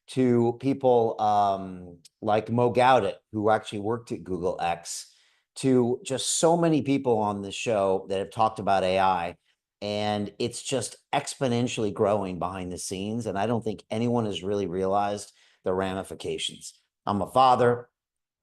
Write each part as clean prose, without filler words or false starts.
to people like Mo Gaudet, who actually worked at Google X, to just so many people on the show that have talked about AI. And it's just exponentially growing behind the scenes. And I don't think anyone has really realized the ramifications. I'm a father,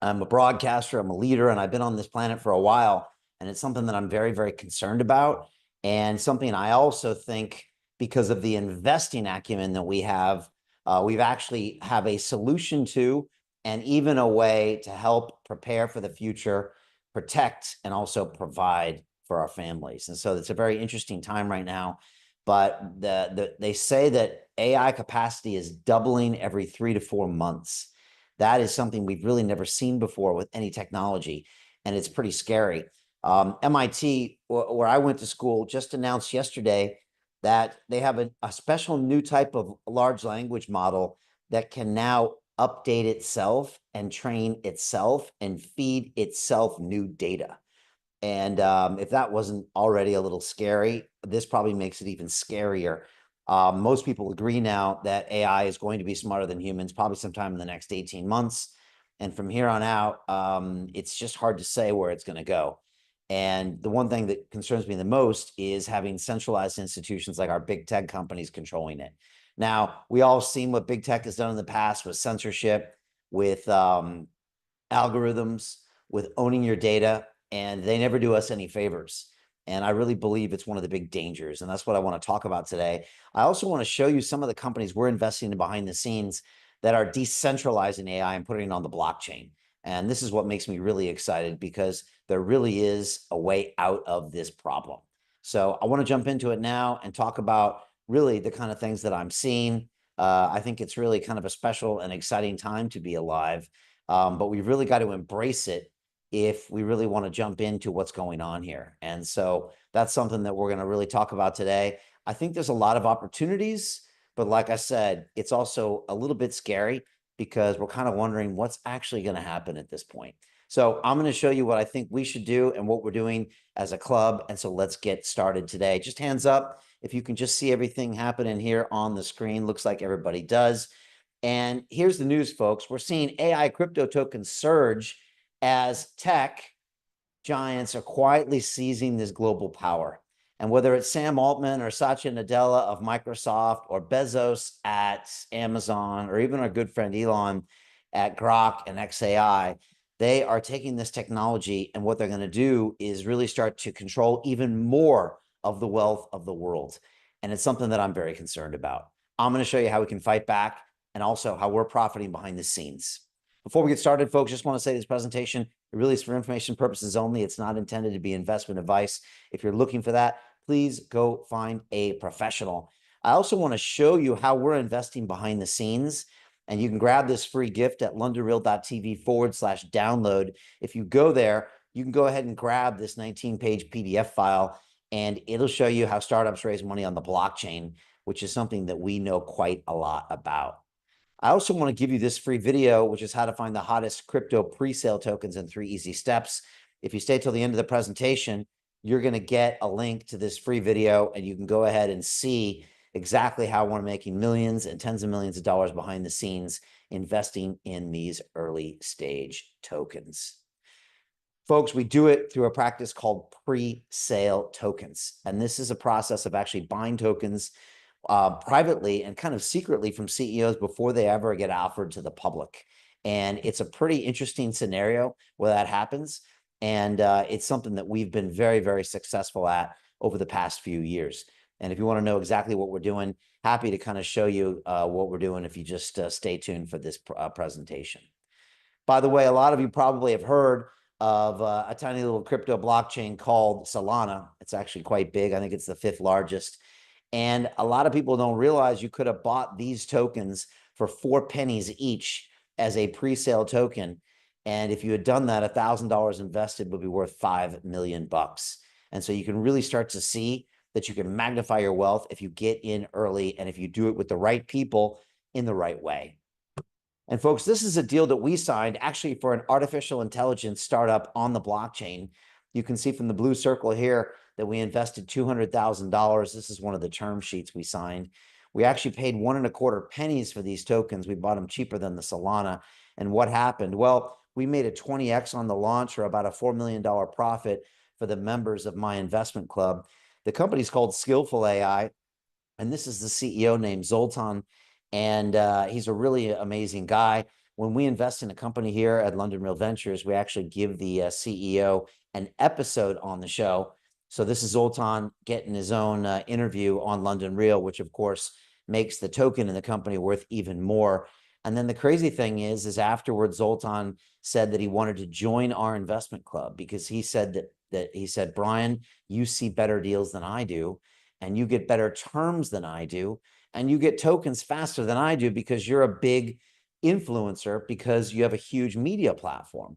I'm a broadcaster, I'm a leader, and I've been on this planet for a while. And it's something that I'm very, very concerned about. And something I also think, because of the investing acumen that we've actually have a solution to, and even a way to help prepare for the future, protect, and also provide for our families. And so it's a very interesting time right now. But they say that AI capacity is doubling every 3 to 4 months. That is something we've really never seen before with any technology, and it's pretty scary. MIT, where I went to school, just announced yesterday that they have a special new type of large language model that can now update itself and train itself and feed itself new data. And if that wasn't already a little scary, this probably makes it even scarier. Most people agree now that AI is going to be smarter than humans, probably sometime in the next 18 months. And from here on out, it's just hard to say where it's going to go. And the one thing that concerns me the most is having centralized institutions like our big tech companies controlling it. Now, we all seen what big tech has done in the past with censorship, with algorithms, with owning your data, and they never do us any favors. And I really believe it's one of the big dangers. And that's what I want to talk about today. I also want to show you some of the companies we're investing in behind the scenes that are decentralizing AI and putting it on the blockchain. And this is what makes me really excited, because there really is a way out of this problem. So I want to jump into it now and talk about really the kind of things that I'm seeing. I think it's really kind of a special and exciting time to be alive. But we've really got to embrace it if we really want to jump into what's going on here. And so that's something that we're going to really talk about today. I think there's a lot of opportunities, but like I said, it's also a little bit scary, because we're kind of wondering what's actually going to happen at this point. So I'm going to show you what I think we should do and what we're doing as a club. And so let's get started today. Just hands up if you can just see everything happening here on the screen. Looks like everybody does. And here's the news, folks. We're seeing AI crypto tokens surge as tech giants are quietly seizing this global power. And whether it's Sam Altman or Satya Nadella of Microsoft, or Bezos at Amazon, or even our good friend Elon at Grok and XAI, they are taking this technology, and what they're going to do is really start to control even more of the wealth of the world. And it's something that I'm very concerned about. I'm going to show you how we can fight back, and also how we're profiting behind the scenes. Before we get started, folks, just want to say this presentation, it really is for information purposes only. It's not intended to be investment advice. If you're looking for that, please go find a professional. I also want to show you how we're investing behind the scenes, and you can grab this free gift at londonreal.tv/download. If you go there, you can go ahead and grab this 19-page PDF file, and it'll show you how startups raise money on the blockchain, which is something that we know quite a lot about. I also want to give you this free video, which is how to find the hottest crypto pre-sale tokens in 3 easy steps. If you stay till the end of the presentation, you're going to get a link to this free video, and you can go ahead and see exactly how we're making millions and tens of millions of dollars behind the scenes investing in these early stage tokens. Folks, we do it through a practice called pre-sale tokens. And this is a process of actually buying tokens privately and kind of secretly from CEOs before they ever get offered to the public. And it's a pretty interesting scenario where that happens. And it's something that we've been very, very successful at over the past few years. And if you want to know exactly what we're doing, happy to kind of show you what we're doing if you just stay tuned for this presentation. By the way, a lot of you probably have heard of a tiny little crypto blockchain called Solana. It's actually quite big. I think it's the 5th largest. And a lot of people don't realize you could have bought these tokens for 4 pennies each as a pre-sale token. And if you had done that, $1,000 invested would be worth 5 million bucks. And so you can really start to see that you can magnify your wealth if you get in early, and if you do it with the right people in the right way. And folks, this is a deal that we signed actually for an artificial intelligence startup on the blockchain. You can see from the blue circle here that we invested $200,000. This is one of the term sheets we signed. We actually paid 1.25 pennies for these tokens. We bought them cheaper than the Solana. And what happened? Well, we made a 20x on the launch, or about a $4 million profit for the members of my investment club. The company's called Skillful AI, and this is the CEO named Zoltan, and he's a really amazing guy. When we invest in a company here at London Real Ventures, we actually give the CEO an episode on the show. So this is Zoltan getting his own interview on London Real, which of course makes the token in the company worth even more. And then the crazy thing is afterwards, Zoltan said that he wanted to join our investment club because he said he said, Brian, you see better deals than I do, and you get better terms than I do, and you get tokens faster than I do because you're a big influencer, because you have a huge media platform.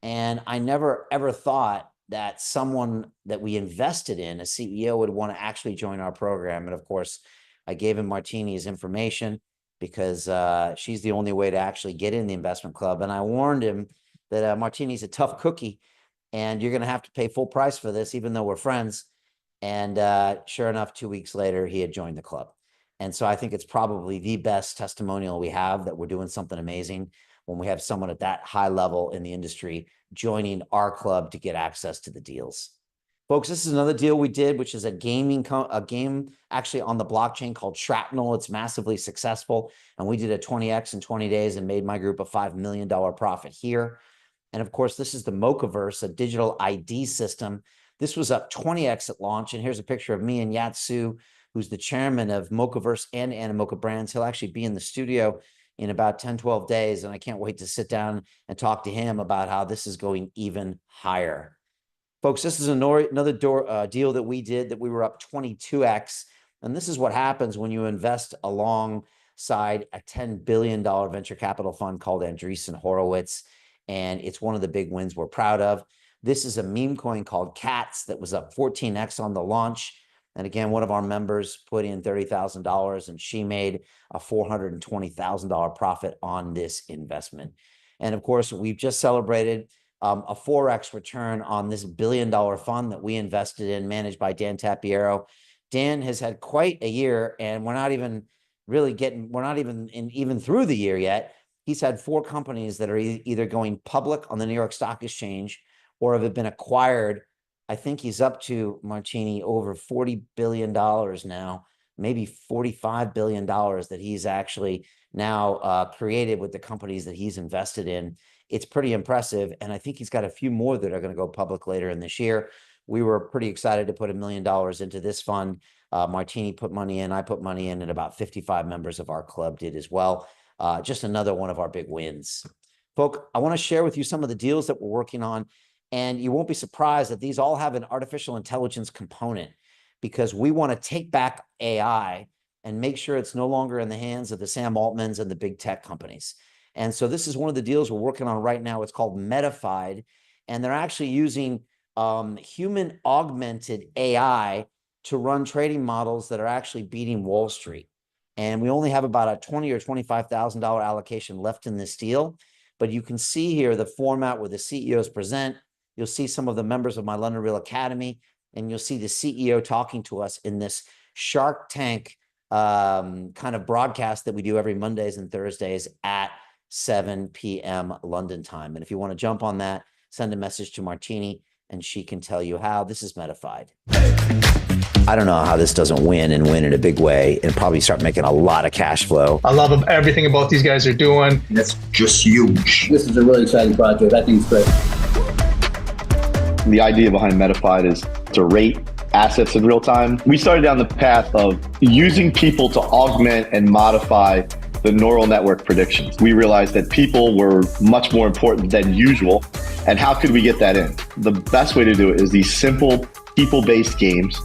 And I never ever thought that someone that we invested in, a CEO, would want to actually join our program. And of course, I gave him Martini's information because she's the only way to actually get in the investment club. And I warned him that Martini's a tough cookie, and you're going to have to pay full price for this, even though we're friends. And sure enough, 2 weeks later, he had joined the club. And so I think it's probably the best testimonial we have that we're doing something amazing when we have someone at that high level in the industry joining our club to get access to the deals. Folks, this is another deal we did, which is a game actually on the blockchain called Shrapnel. It's massively successful. And we did a 20x in 20 days and made my group a $5 million profit here. And of course, this is the Mochaverse, a digital ID system. This was up 20x at launch. And here's a picture of me and Yatsu, who's the chairman of Mochaverse and Animoca Brands. He'll actually be in the studio in about 10, 12 days. And I can't wait to sit down and talk to him about how this is going even higher. Folks, this is another deal that we did that we were up 22x. And this is what happens when you invest alongside a $10 billion venture capital fund called Andreessen Horowitz. And it's one of the big wins we're proud of. This is a meme coin called Cats that was up 14x on the launch. And again, one of our members put in $30,000 and she made a $420,000 profit on this investment. And of course, we've just celebrated a 4x return on this $1 billion fund that we invested in, managed by Dan Tapiero. Dan has had quite a year, and we're not even through the year yet. He's had 4 companies that are either going public on the New York Stock Exchange or have been acquired. I think he's up to, Martini, over $40 billion now, maybe $45 billion that he's actually now created with the companies that he's invested in. It's pretty impressive. And I think he's got a few more that are going to go public later in this year. We were pretty excited to put $1 million into this fund. Martini put money in, I put money in, and about 55 members of our club did as well. Just another one of our big wins. Folks, I want to share with you some of the deals that we're working on. And you won't be surprised that these all have an artificial intelligence component, because we want to take back AI and make sure it's no longer in the hands of the Sam Altmans and the big tech companies. And so this is one of the deals we're working on right now. It's called Metafied, and they're actually using human augmented AI to run trading models that are actually beating Wall Street. And we only have about a $20,000 or $25,000 allocation left in this deal. But you can see here the format where the CEOs present. You'll see some of the members of my London Real Academy, and you'll see the CEO talking to us in this Shark Tank kind of broadcast that we do every Mondays and Thursdays at 7 p.m. London time. And if you want to jump on that, send a message to Martini and she can tell you how. This is Metafied. I don't know how this doesn't win in a big way and probably start making a lot of cash flow. I love everything about these guys are doing. That's just huge. This is a really exciting project. I think it's great. The idea behind Metafied is to rate assets in real time. We started down the path of using people to augment and modify the neural network predictions. We realized that people were much more important than usual. And how could we get that in? The best way to do it is these simple people-based games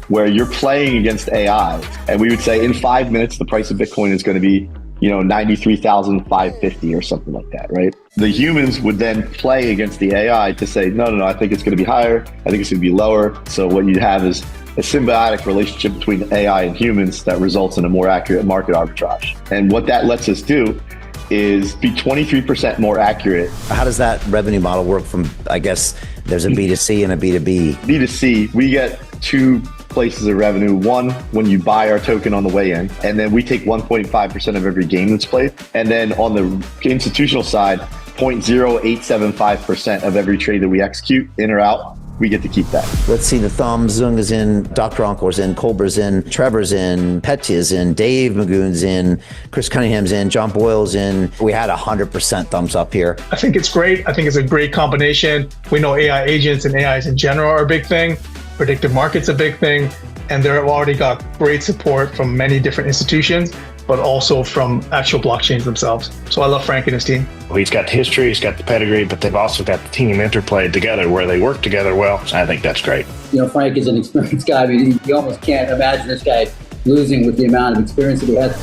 where you're playing against AI. And we would say in 5 minutes, the price of Bitcoin is going to be, 93,550 or something like that, right? The humans would then play against the AI to say, no, I think it's going to be higher. I think it's going to be lower. So what you have is a symbiotic relationship between AI and humans that results in a more accurate market arbitrage. And what that lets us do is be 23% more accurate. How does that revenue model work from, I guess, there's a B2C and a B2B? B2C, we get 2 places of revenue. One, when you buy our token on the way in, and then we take 1.5% of every game that's played. And then on the institutional side, 0.0875% of every trade that we execute in or out, we get to keep that. Let's see the thumbs. Zung is in, Dr. Onkor's in, Colber's in, Trevor's in, Petya's in, Dave Magoon's in, Chris Cunningham's in, John Boyle's in. We had 100% thumbs up here. I think it's great. I think it's a great combination. We know AI agents and AIs in general are a big thing. Predictive markets a big thing. And they've already got great support from many different institutions, but also from actual blockchains themselves. So I love Frank and his team. He's got the history, he's got the pedigree, but they've also got the team interplay together where they work together well. So I think that's great. You know, Frank is an experienced guy. I mean, you almost can't imagine this guy losing with the amount of experience that he has.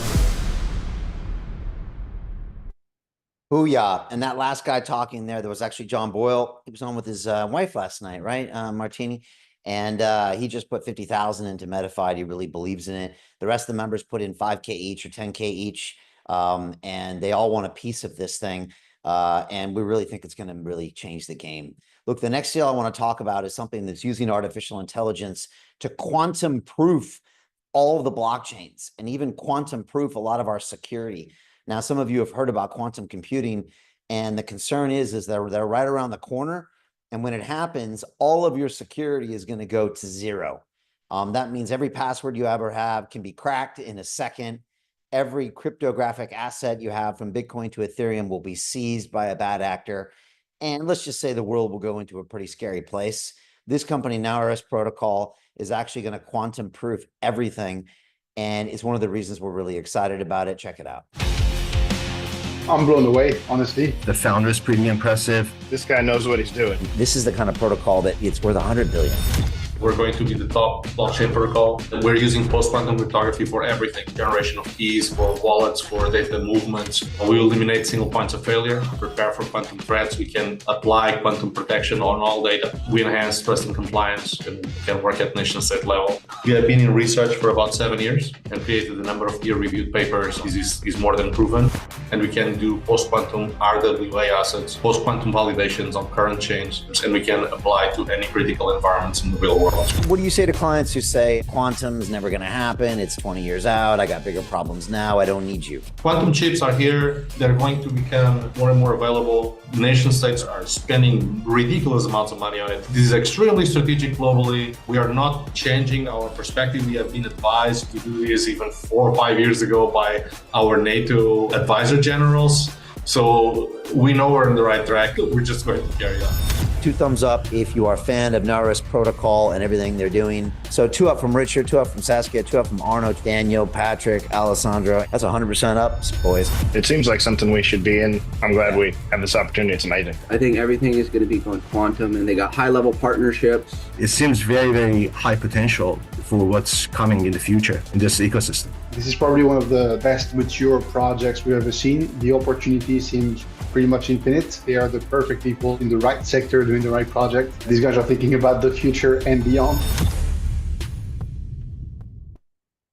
Booyah. And that last guy talking there was actually John Boyle. He was on with his wife last night, right? Martini. And he just put 50,000 into Metafied. He really believes in it. The rest of the members put in 5K each or 10K each. And they all want a piece of this thing. And we really think it's going to really change the game. Look, the next deal I want to talk about is something that's using artificial intelligence to quantum proof all of the blockchains and even quantum proof a lot of our security. Now, some of you have heard about quantum computing, and the concern is they're right around the corner. And when it happens, all of your security is going to go to zero. That means every password you ever have can be cracked in a second. Every cryptographic asset you have from Bitcoin to Ethereum will be seized by a bad actor. And let's just say the world will go into a pretty scary place. This company, NowRS Protocol, is actually going to quantum proof everything. And it's one of the reasons we're really excited about it. Check it out. I'm blown away, honestly. The founder is pretty impressive. This guy knows what he's doing. This is the kind of protocol that it's worth 100 billion. We're going to be the top blockchain protocol. We're using post-quantum cryptography for everything. Generation of keys, for wallets, for data movements. We eliminate single points of failure, prepare for quantum threats. We can apply quantum protection on all data. We enhance trust and compliance and can work at nation state level. We have been in research for about 7 years and created a number of peer-reviewed papers. This is more than proven. And we can do post-quantum RWA assets, post-quantum validations on current chains, and we can apply to any critical environments in the real world. What do you say to clients who say quantum is never going to happen? It's 20 years out. I got bigger problems now. I don't need you. Quantum chips are here. They're going to become more and more available. Nation states are spending ridiculous amounts of money on it. This is extremely strategic globally. We are not changing our perspective. We have been advised to do this even 4 or 5 years ago by our NATO advisor generals. So we know we're in the right track. We're just going to carry on. 2 thumbs up if you are a fan of NowRS Protocol and everything they're doing. So 2 up from Richard, 2 up from Saskia, 2 up from Arno, Daniel, Patrick, Alessandro. That's 100% up, boys. It seems like something we should be in. I'm glad we have this opportunity. It's amazing. I think everything is going to be going quantum, and they got high-level partnerships. It seems very, very high potential for what's coming in the future in this ecosystem. This is probably one of the best mature projects we've ever seen. The opportunity seems pretty much infinite. They are the perfect people in the right sector doing the right project. These guys are thinking about the future and beyond.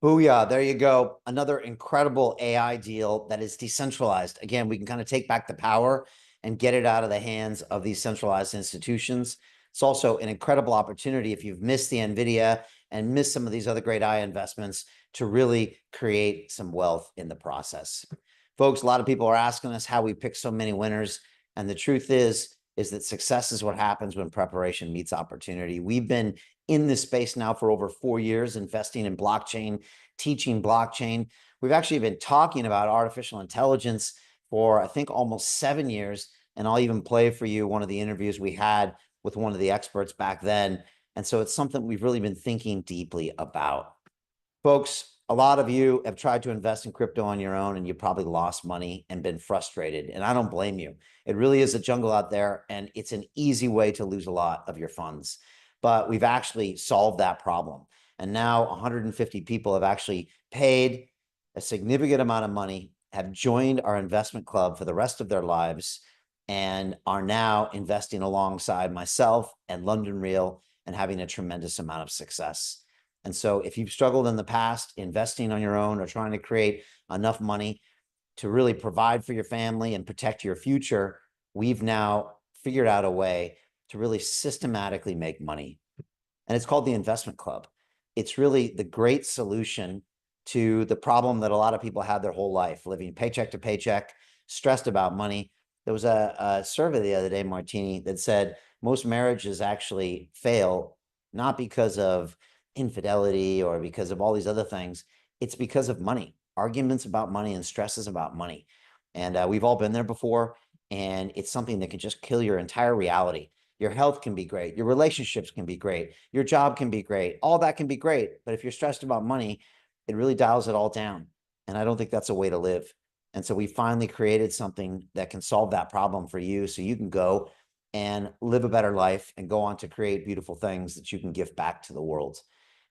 Booyah, there you go. Another incredible AI deal that is decentralized. Again, we can kind of take back the power and get it out of the hands of these centralized institutions. It's also an incredible opportunity if you've missed the NVIDIA and missed some of these other great AI investments to really create some wealth in the process. Folks, a lot of people are asking us how we pick so many winners. And the truth is that success is what happens when preparation meets opportunity. We've been in this space now for over 4 years, investing in blockchain, teaching blockchain. We've actually been talking about artificial intelligence for, I think, almost 7 years. And I'll even play for you one of the interviews we had with one of the experts back then. And so it's something we've really been thinking deeply about. Folks, a lot of you have tried to invest in crypto on your own and you probably lost money and been frustrated. And I don't blame you. It really is a jungle out there and it's an easy way to lose a lot of your funds. But we've actually solved that problem. And now 150 people have actually paid a significant amount of money, have joined our investment club for the rest of their lives, and are now investing alongside myself and London Real and having a tremendous amount of success. And so if you've struggled in the past investing on your own or trying to create enough money to really provide for your family and protect your future, we've now figured out a way to really systematically make money. And it's called the Investment Club. it's really the great solution to the problem that a lot of people had their whole life, living paycheck to paycheck, stressed about money. There was a survey the other day, Martini, that said most marriages actually fail, not because of infidelity or because of all these other things. It's because of money, arguments about money and stresses about money. And we've all been there before. And it's something that can just kill your entire reality. Your health can be great. Your relationships can be great. Your job can be great. All that can be great. But if you're stressed about money, it really dials it all down. And I don't think that's a way to live. And so we finally created something that can solve that problem for you, so you can go and live a better life and go on to create beautiful things that you can give back to the world.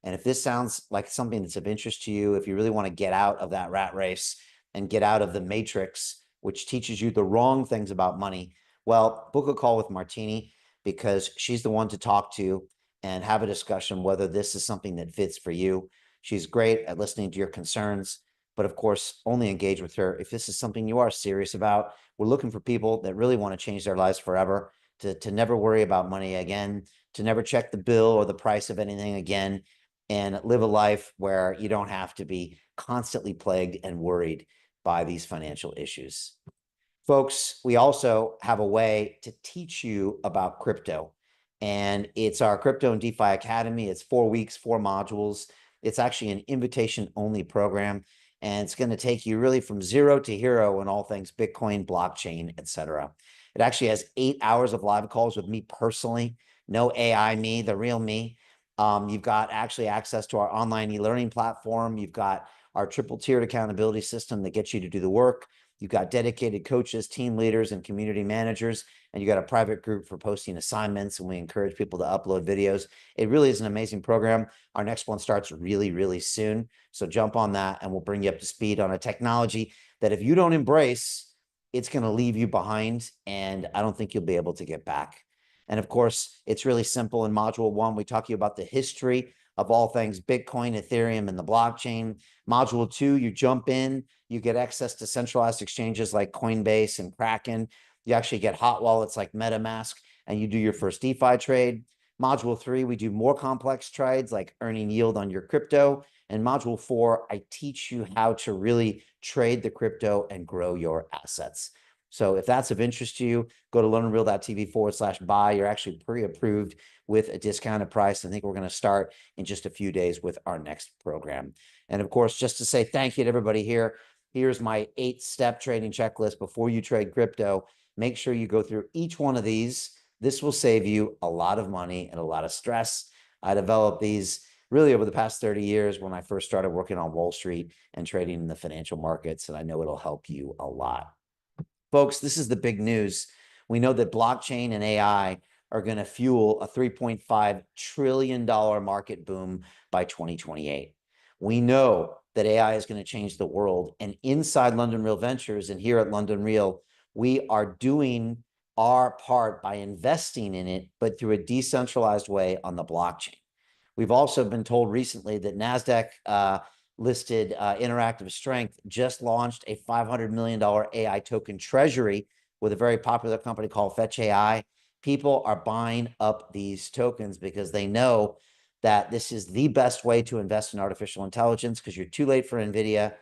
And if this sounds like something that's of interest to you, if you really want to get out of that rat race and get out of the matrix, which teaches you the wrong things about money, well, book a call with Martini, because she's the one to talk to and have a discussion whether this is something that fits for you. She's great at listening to your concerns, but of course, only engage with her if this is something you are serious about. We're looking for people that really want to change their lives forever, to never worry about money again, to never check the bill or the price of anything again, and live a life where you don't have to be constantly plagued and worried by these financial issues. Folks, we also have a way to teach you about crypto, and it's our Crypto and DeFi Academy. It's 4 weeks, 4 modules. It's actually an invitation-only program, and it's going to take you really from zero to hero in all things Bitcoin, blockchain, etc. It actually has 8 hours of live calls with me personally. No AI me, the real me. You've got actually access to our online e-learning platform. You've got our triple-tiered accountability system that gets you to do the work. You've got dedicated coaches, team leaders, and community managers, and you got a private group for posting assignments, and we encourage people to upload videos. It really is an amazing program. Our next one starts really, really soon. So jump on that, and we'll bring you up to speed on a technology that if you don't embrace, it's going to leave you behind, and I don't think you'll be able to get back. And of course, it's really simple. In Module 1, we talk to you about the history of all things Bitcoin, Ethereum, and the blockchain. Module 2, you jump in, you get access to centralized exchanges like Coinbase and Kraken. You actually get hot wallets like MetaMask, and you do your first DeFi trade. Module 3, we do more complex trades like earning yield on your crypto. And Module 4, I teach you how to really trade the crypto and grow your assets. So if that's of interest to you, go to learnandreal.tv/buy. You're actually pre-approved with a discounted price. I think we're going to start in just a few days with our next program. And of course, just to say thank you to everybody here, here's my 8-step trading checklist before you trade crypto. Make sure you go through each one of these. This will save you a lot of money and a lot of stress. I developed these really over the past 30 years when I first started working on Wall Street and trading in the financial markets, and I know it'll help you a lot. Folks, this is the big news. We know that blockchain and AI are going to fuel a $3.5 trillion market boom by 2028. We know that AI is going to change the world. And inside London Real Ventures and here at London Real, we are doing our part by investing in it, but through a decentralized way on the blockchain. We've also been told recently that NASDAQ listed Interactive Strength just launched a $500 million AI token treasury with a very popular company called Fetch AI. People are buying up these tokens because they know that this is the best way to invest in artificial intelligence, because you're too late for NVIDIA.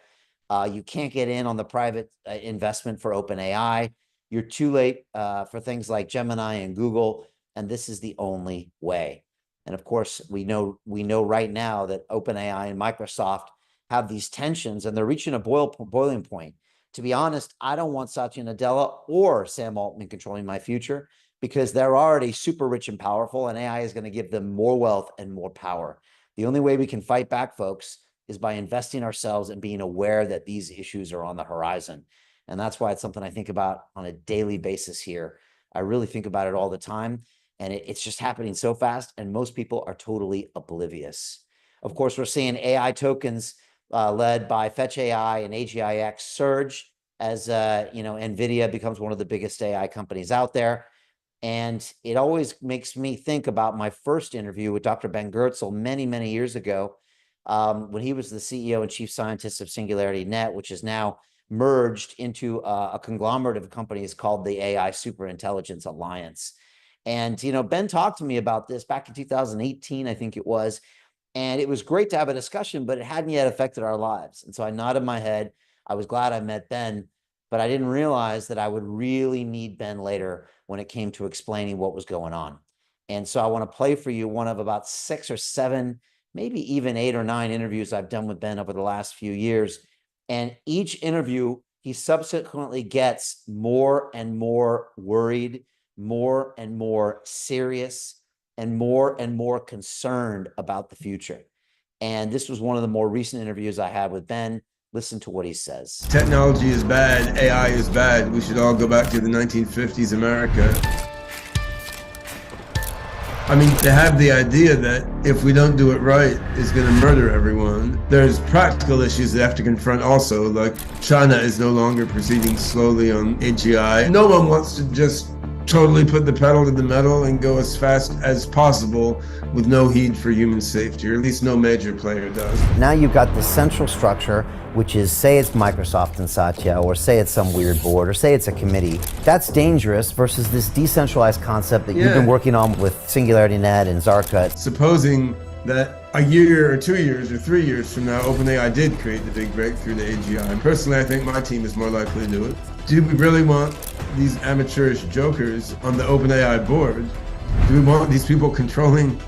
You can't get in on the private investment for OpenAI. You're too late for things like Gemini and Google, and this is the only way. And of course, we know right now that OpenAI and Microsoft have these tensions, and they're reaching a boiling point. To be honest, I don't want Satya Nadella or Sam Altman controlling my future, because they're already super rich and powerful, and AI is going to give them more wealth and more power. The only way we can fight back, folks, is by investing ourselves and being aware that these issues are on the horizon. And that's why it's something I think about on a daily basis here. I really think about it all the time, and it's just happening so fast, and most people are totally oblivious. Of course, we're seeing AI tokens led by Fetch AI and AGIX surge as NVIDIA becomes one of the biggest AI companies out there. And it always makes me think about my first interview with Dr. Ben Goertzel many, many years ago, when he was the CEO and chief scientist of Singularity Net, which is now merged into a conglomerate of companies called the AI Superintelligence Alliance. And, Ben talked to me about this back in 2018, I think it was. And it was great to have a discussion, but it hadn't yet affected our lives. And so I nodded my head. I was glad I met Ben, but I didn't realize that I would really need Ben later when it came to explaining what was going on. And so I want to play for you one of about 6 or 7, maybe even 8 or 9 interviews I've done with Ben over the last few years. And each interview, he subsequently gets more and more worried, more and more serious, and more concerned about the future. And this was one of the more recent interviews I had with Ben. Listen to what he says. Technology is bad, AI is bad. We should all go back to the 1950s America. I mean, they have the idea that if we don't do it right, it's going to murder everyone. There's practical issues they have to confront also, like China is no longer proceeding slowly on AGI. No one wants to just totally put the pedal to the metal and go as fast as possible with no heed for human safety, or at least no major player does. Now you've got the central structure, which is, say it's Microsoft and Satya, or say it's some weird board, or say it's a committee. That's dangerous versus this decentralized concept that you've been working on with SingularityNet and Zarka. Supposing that a year or 2 years or 3 years from now, OpenAI did create the big breakthrough to AGI. Personally, I think my team is more likely to do it. Do we really want these amateurish jokers on the OpenAI board? Do we want these people controlling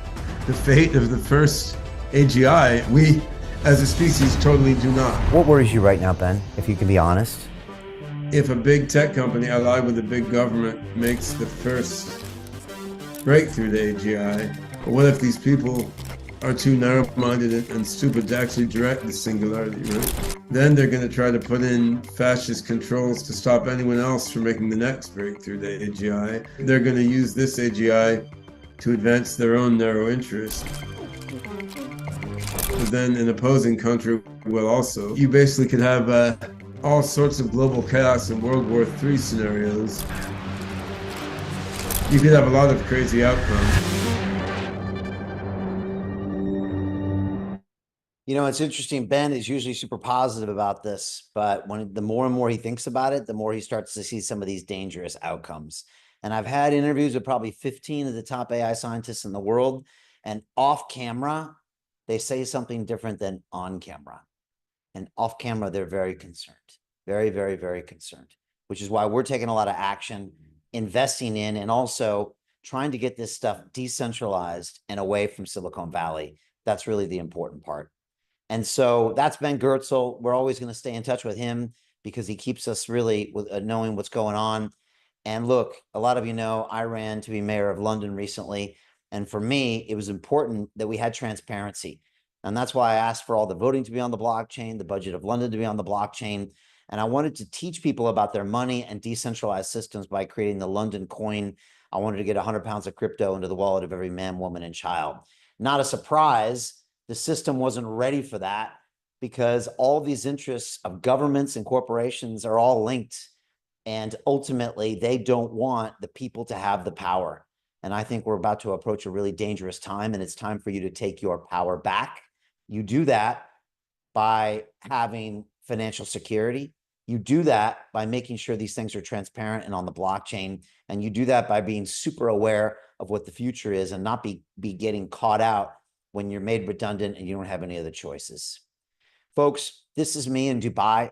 the fate of the first AGI? We, as a species, totally do not. What worries you right now, Ben, if you can be honest? If a big tech company allied with a big government makes the first breakthrough to AGI, what if these people are too narrow-minded and stupid to actually direct the singularity, right? Then they're going to try to put in fascist controls to stop anyone else from making the next breakthrough to AGI. They're going to use this AGI to advance their own narrow interest. But then an opposing country will also. You basically could have all sorts of global chaos and World War III scenarios. You could have a lot of crazy outcomes. You know, it's interesting. Ben is usually super positive about this, but the more and more he thinks about it, the more he starts to see some of these dangerous outcomes. And I've had interviews with probably 15 of the top AI scientists in the world, and off camera, they say something different than on camera. And off camera, they're very concerned, very, very, very concerned, which is why we're taking a lot of action, investing in, and also trying to get this stuff decentralized and away from Silicon Valley. That's really the important part. And so that's Ben Goertzel. We're always going to stay in touch with him because he keeps us really with knowing what's going on. And look, a lot of you know I ran to be mayor of London recently. And for me, it was important that we had transparency. And that's why I asked for all the voting to be on the blockchain, the budget of London to be on the blockchain. And I wanted to teach people about their money and decentralized systems by creating the London coin. I wanted to get 100 pounds of crypto into the wallet of every man, woman, and child. Not a surprise. The system wasn't ready for that because all these interests of governments and corporations are all linked. And ultimately, they don't want the people to have the power. And I think we're about to approach a really dangerous time, and it's time for you to take your power back. You do that by having financial security. You do that by making sure these things are transparent and on the blockchain. And you do that by being super aware of what the future is and not be getting caught out when you're made redundant and you don't have any other choices. Folks, this is me in Dubai.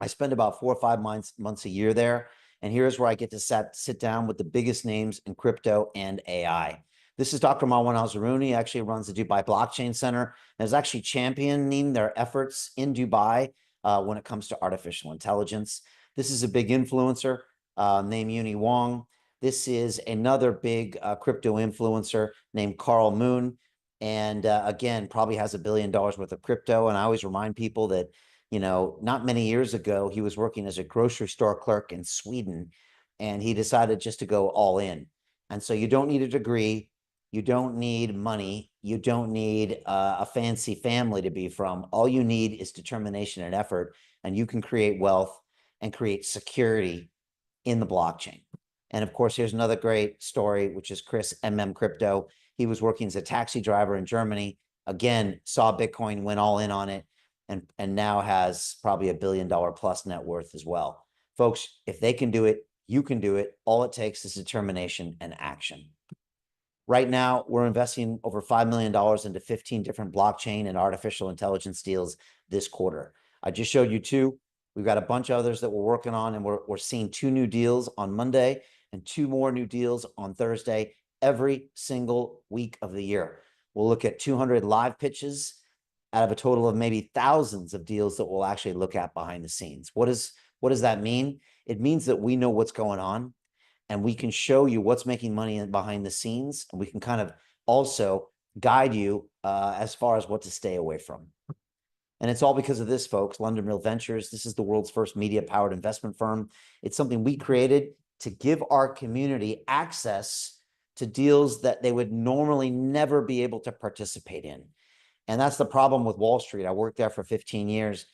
I spend about 4 or 5 months a year there. And here's where I get to sit down with the biggest names in crypto and AI. This is Dr. Marwan Al-Zerrouni. He actually runs the Dubai Blockchain Center and is actually championing their efforts in Dubai when it comes to artificial intelligence. This is a big influencer named Uni Wong. This is another big crypto influencer named Carl Moon. And again, probably has $1 billion worth of crypto. And I always remind people that, you know, not many years ago, he was working as a grocery store clerk in Sweden, and he decided just to go all in. And so you don't need a degree. You don't need money. You don't need a fancy family to be from. All you need is determination and effort, and you can create wealth and create security in the blockchain. And of course, here's another great story, which is Chris Crypto. He was working as a taxi driver in Germany. Again, saw Bitcoin, went all in on it, and now has probably $1 billion plus net worth as well. Folks, if they can do it, you can do it. All it takes is determination and action. Right now, we're investing over $5 million into 15 different blockchain and artificial intelligence deals this quarter. I just showed you 2. We've got a bunch of others that we're working on, and we're seeing 2 new deals on Monday and 2 more new deals on Thursday every single week of the year. We'll look at 200 live pitches out of a total of maybe thousands of deals that we'll actually look at behind the scenes. What does that mean? It means that we know what's going on, and we can show you what's making money behind the scenes, and we can kind of also guide you as far as what to stay away from. And it's all because of this, folks. London Real Ventures. This is the world's first media-powered investment firm. It's something we created to give our community access to deals that they would normally never be able to participate in. And that's the problem with Wall Street. I worked there for 15 years.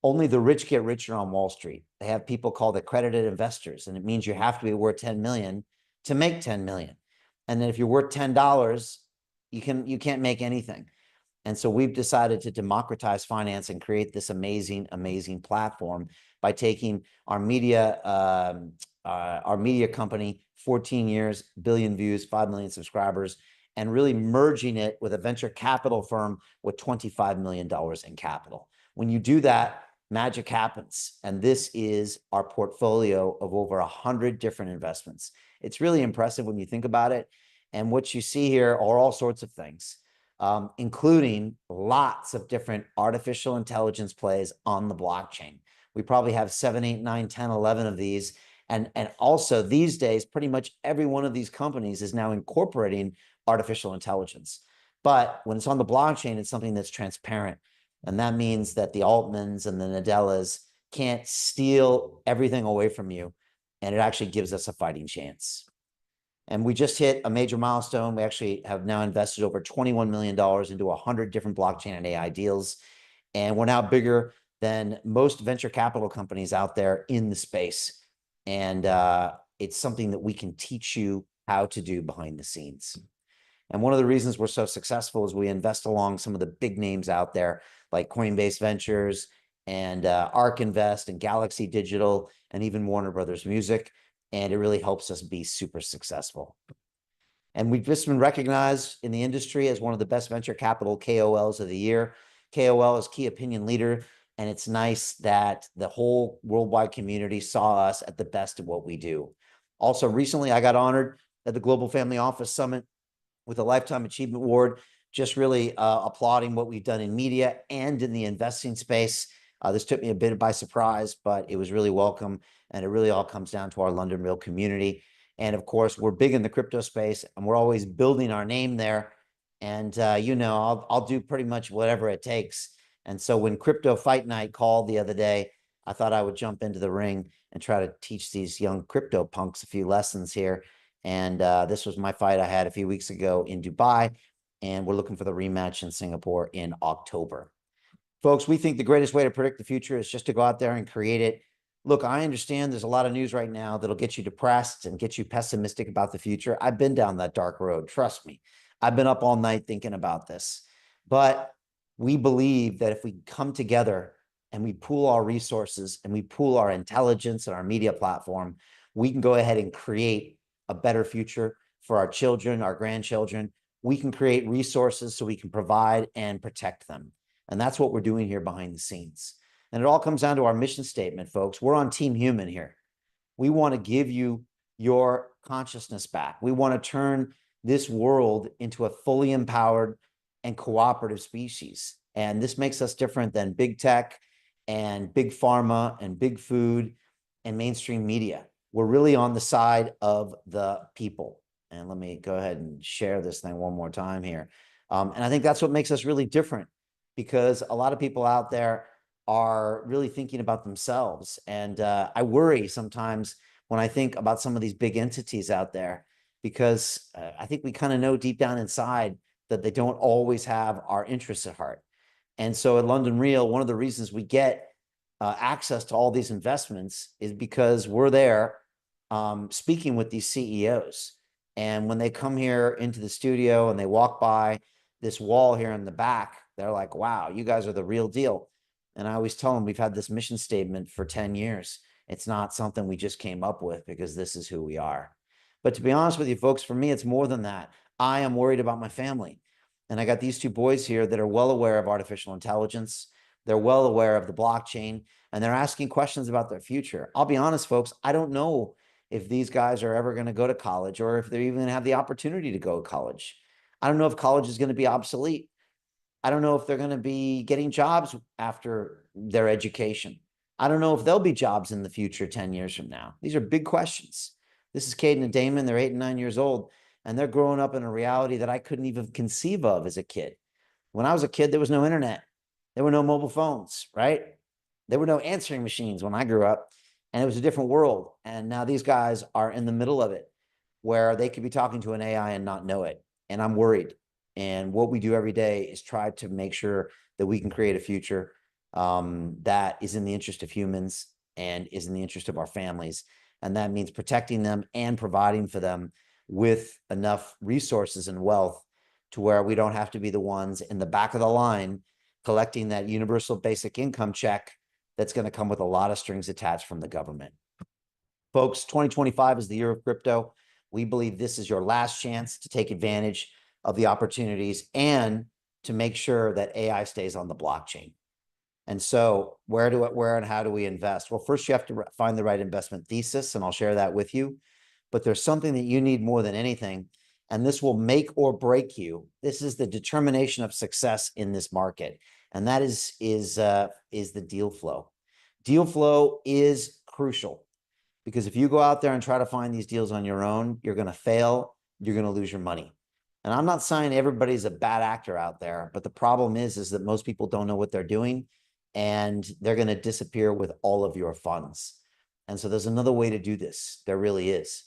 Only the rich get richer on Wall Street. They have people called accredited investors, and it means you have to be worth 10 million to make 10 million. And then if you're worth $10, you can't make anything. And so we've decided to democratize finance and create this amazing, amazing platform by taking our media company, 14 years, billion views, 5 million subscribers, and really merging it with a venture capital firm with $25 million in capital. When you do that, magic happens. And this is our portfolio of over 100 different investments. It's really impressive when you think about it. And what you see here are all sorts of things, including lots of different artificial intelligence plays on the blockchain. We probably have 7, 8, 9, 10, 11 of these. And also these days, pretty much every one of these companies is now incorporating artificial intelligence. But when it's on the blockchain, it's something that's transparent. And that means that the Altmans and the Nadellas can't steal everything away from you. And it actually gives us a fighting chance. And we just hit a major milestone. We actually have now invested over $21 million into 100 different blockchain and AI deals. And we're now bigger than most venture capital companies out there in the space. And it's something that we can teach you how to do behind the scenes. And one of the reasons we're so successful is we invest along some of the big names out there, like Coinbase Ventures and ARK Invest and Galaxy Digital and even Warner Brothers Music. And it really helps us be super successful. And we've just been recognized in the industry as one of the best venture capital KOLs of the year. KOL is key opinion leader. And it's nice that the whole worldwide community saw us at the best of what we do. Also, recently, I got honored at the Global Family Office Summit with a Lifetime Achievement Award, just really applauding what we've done in media and in the investing space. This took me a bit by surprise, but it was really welcome. And it really all comes down to our London Real community. And of course, we're big in the crypto space, and we're always building our name there. And, I'll do pretty much whatever it takes. And so when Crypto Fight Night called the other day, I thought I would jump into the ring and try to teach these young crypto punks a few lessons here. And this was my fight I had a few weeks ago in Dubai, and we're looking for the rematch in Singapore in October. Folks, we think the greatest way to predict the future is just to go out there and create it. Look, I understand there's a lot of news right now that'll get you depressed and get you pessimistic about the future. I've been down that dark road. Trust me. I've been up all night thinking about this. But we believe that if we come together and we pool our resources and we pool our intelligence and our media platform, we can go ahead and create a better future for our children, our grandchildren. We can create resources so we can provide and protect them. And that's what we're doing here behind the scenes. And it all comes down to our mission statement, folks. We're on Team Human here. We want to give you your consciousness back. We want to turn this world into a fully empowered and cooperative species. And this makes us different than big tech and big pharma and big food and mainstream media. We're really on the side of the people. And let me go ahead and share this thing one more time here. And I think that's what makes us really different, because a lot of people out there are really thinking about themselves. And I worry sometimes when I think about some of these big entities out there, because I think we kind of know deep down inside that they don't always have our interests at heart. And so at London Real, one of the reasons we get access to all these investments is because we're there speaking with these CEOs. And when they come here into the studio and they walk by this wall here in the back, they're like, wow, you guys are the real deal. And I always tell them we've had this mission statement for 10 years. It's not something we just came up with, because this is who we are. But to be honest with you, folks, for me, it's more than that. I am worried about my family. And I got these two boys here that are well aware of artificial intelligence. They're well aware of the blockchain, and they're asking questions about their future. I'll be honest, folks, I don't know if these guys are ever going to go to college or if they're even going to have the opportunity to go to college. I don't know if college is going to be obsolete. I don't know if they're going to be getting jobs after their education. I don't know if there'll be jobs in the future 10 years from now. These are big questions. This is Caden and Damon. They're 8 and 9 years old, and they're growing up in a reality that I couldn't even conceive of as a kid. When I was a kid, there was no internet. There were no mobile phones, right? There were no answering machines when I grew up, and it was a different world. And now these guys are in the middle of it where they could be talking to an AI and not know it. And I'm worried. And what we do every day is try to make sure that we can create a future that is in the interest of humans and is in the interest of our families. And that means protecting them and providing for them with enough resources and wealth to where we don't have to be the ones in the back of the line collecting that universal basic income check that's going to come with a lot of strings attached from the government. Folks, 2025 is the year of crypto. We believe this is your last chance to take advantage of the opportunities and to make sure that AI stays on the blockchain. And so where and how do we invest? Well, first you have to find the right investment thesis, and I'll share that with you. But there's something that you need more than anything, and this will make or break you. This is the determination of success in this market, and that is the deal flow. Deal flow is crucial because if you go out there and try to find these deals on your own, you're going to fail. You're going to lose your money. And I'm not saying everybody's a bad actor out there, but the problem is that most people don't know what they're doing, and they're going to disappear with all of your funds. And so there's another way to do this. There really is.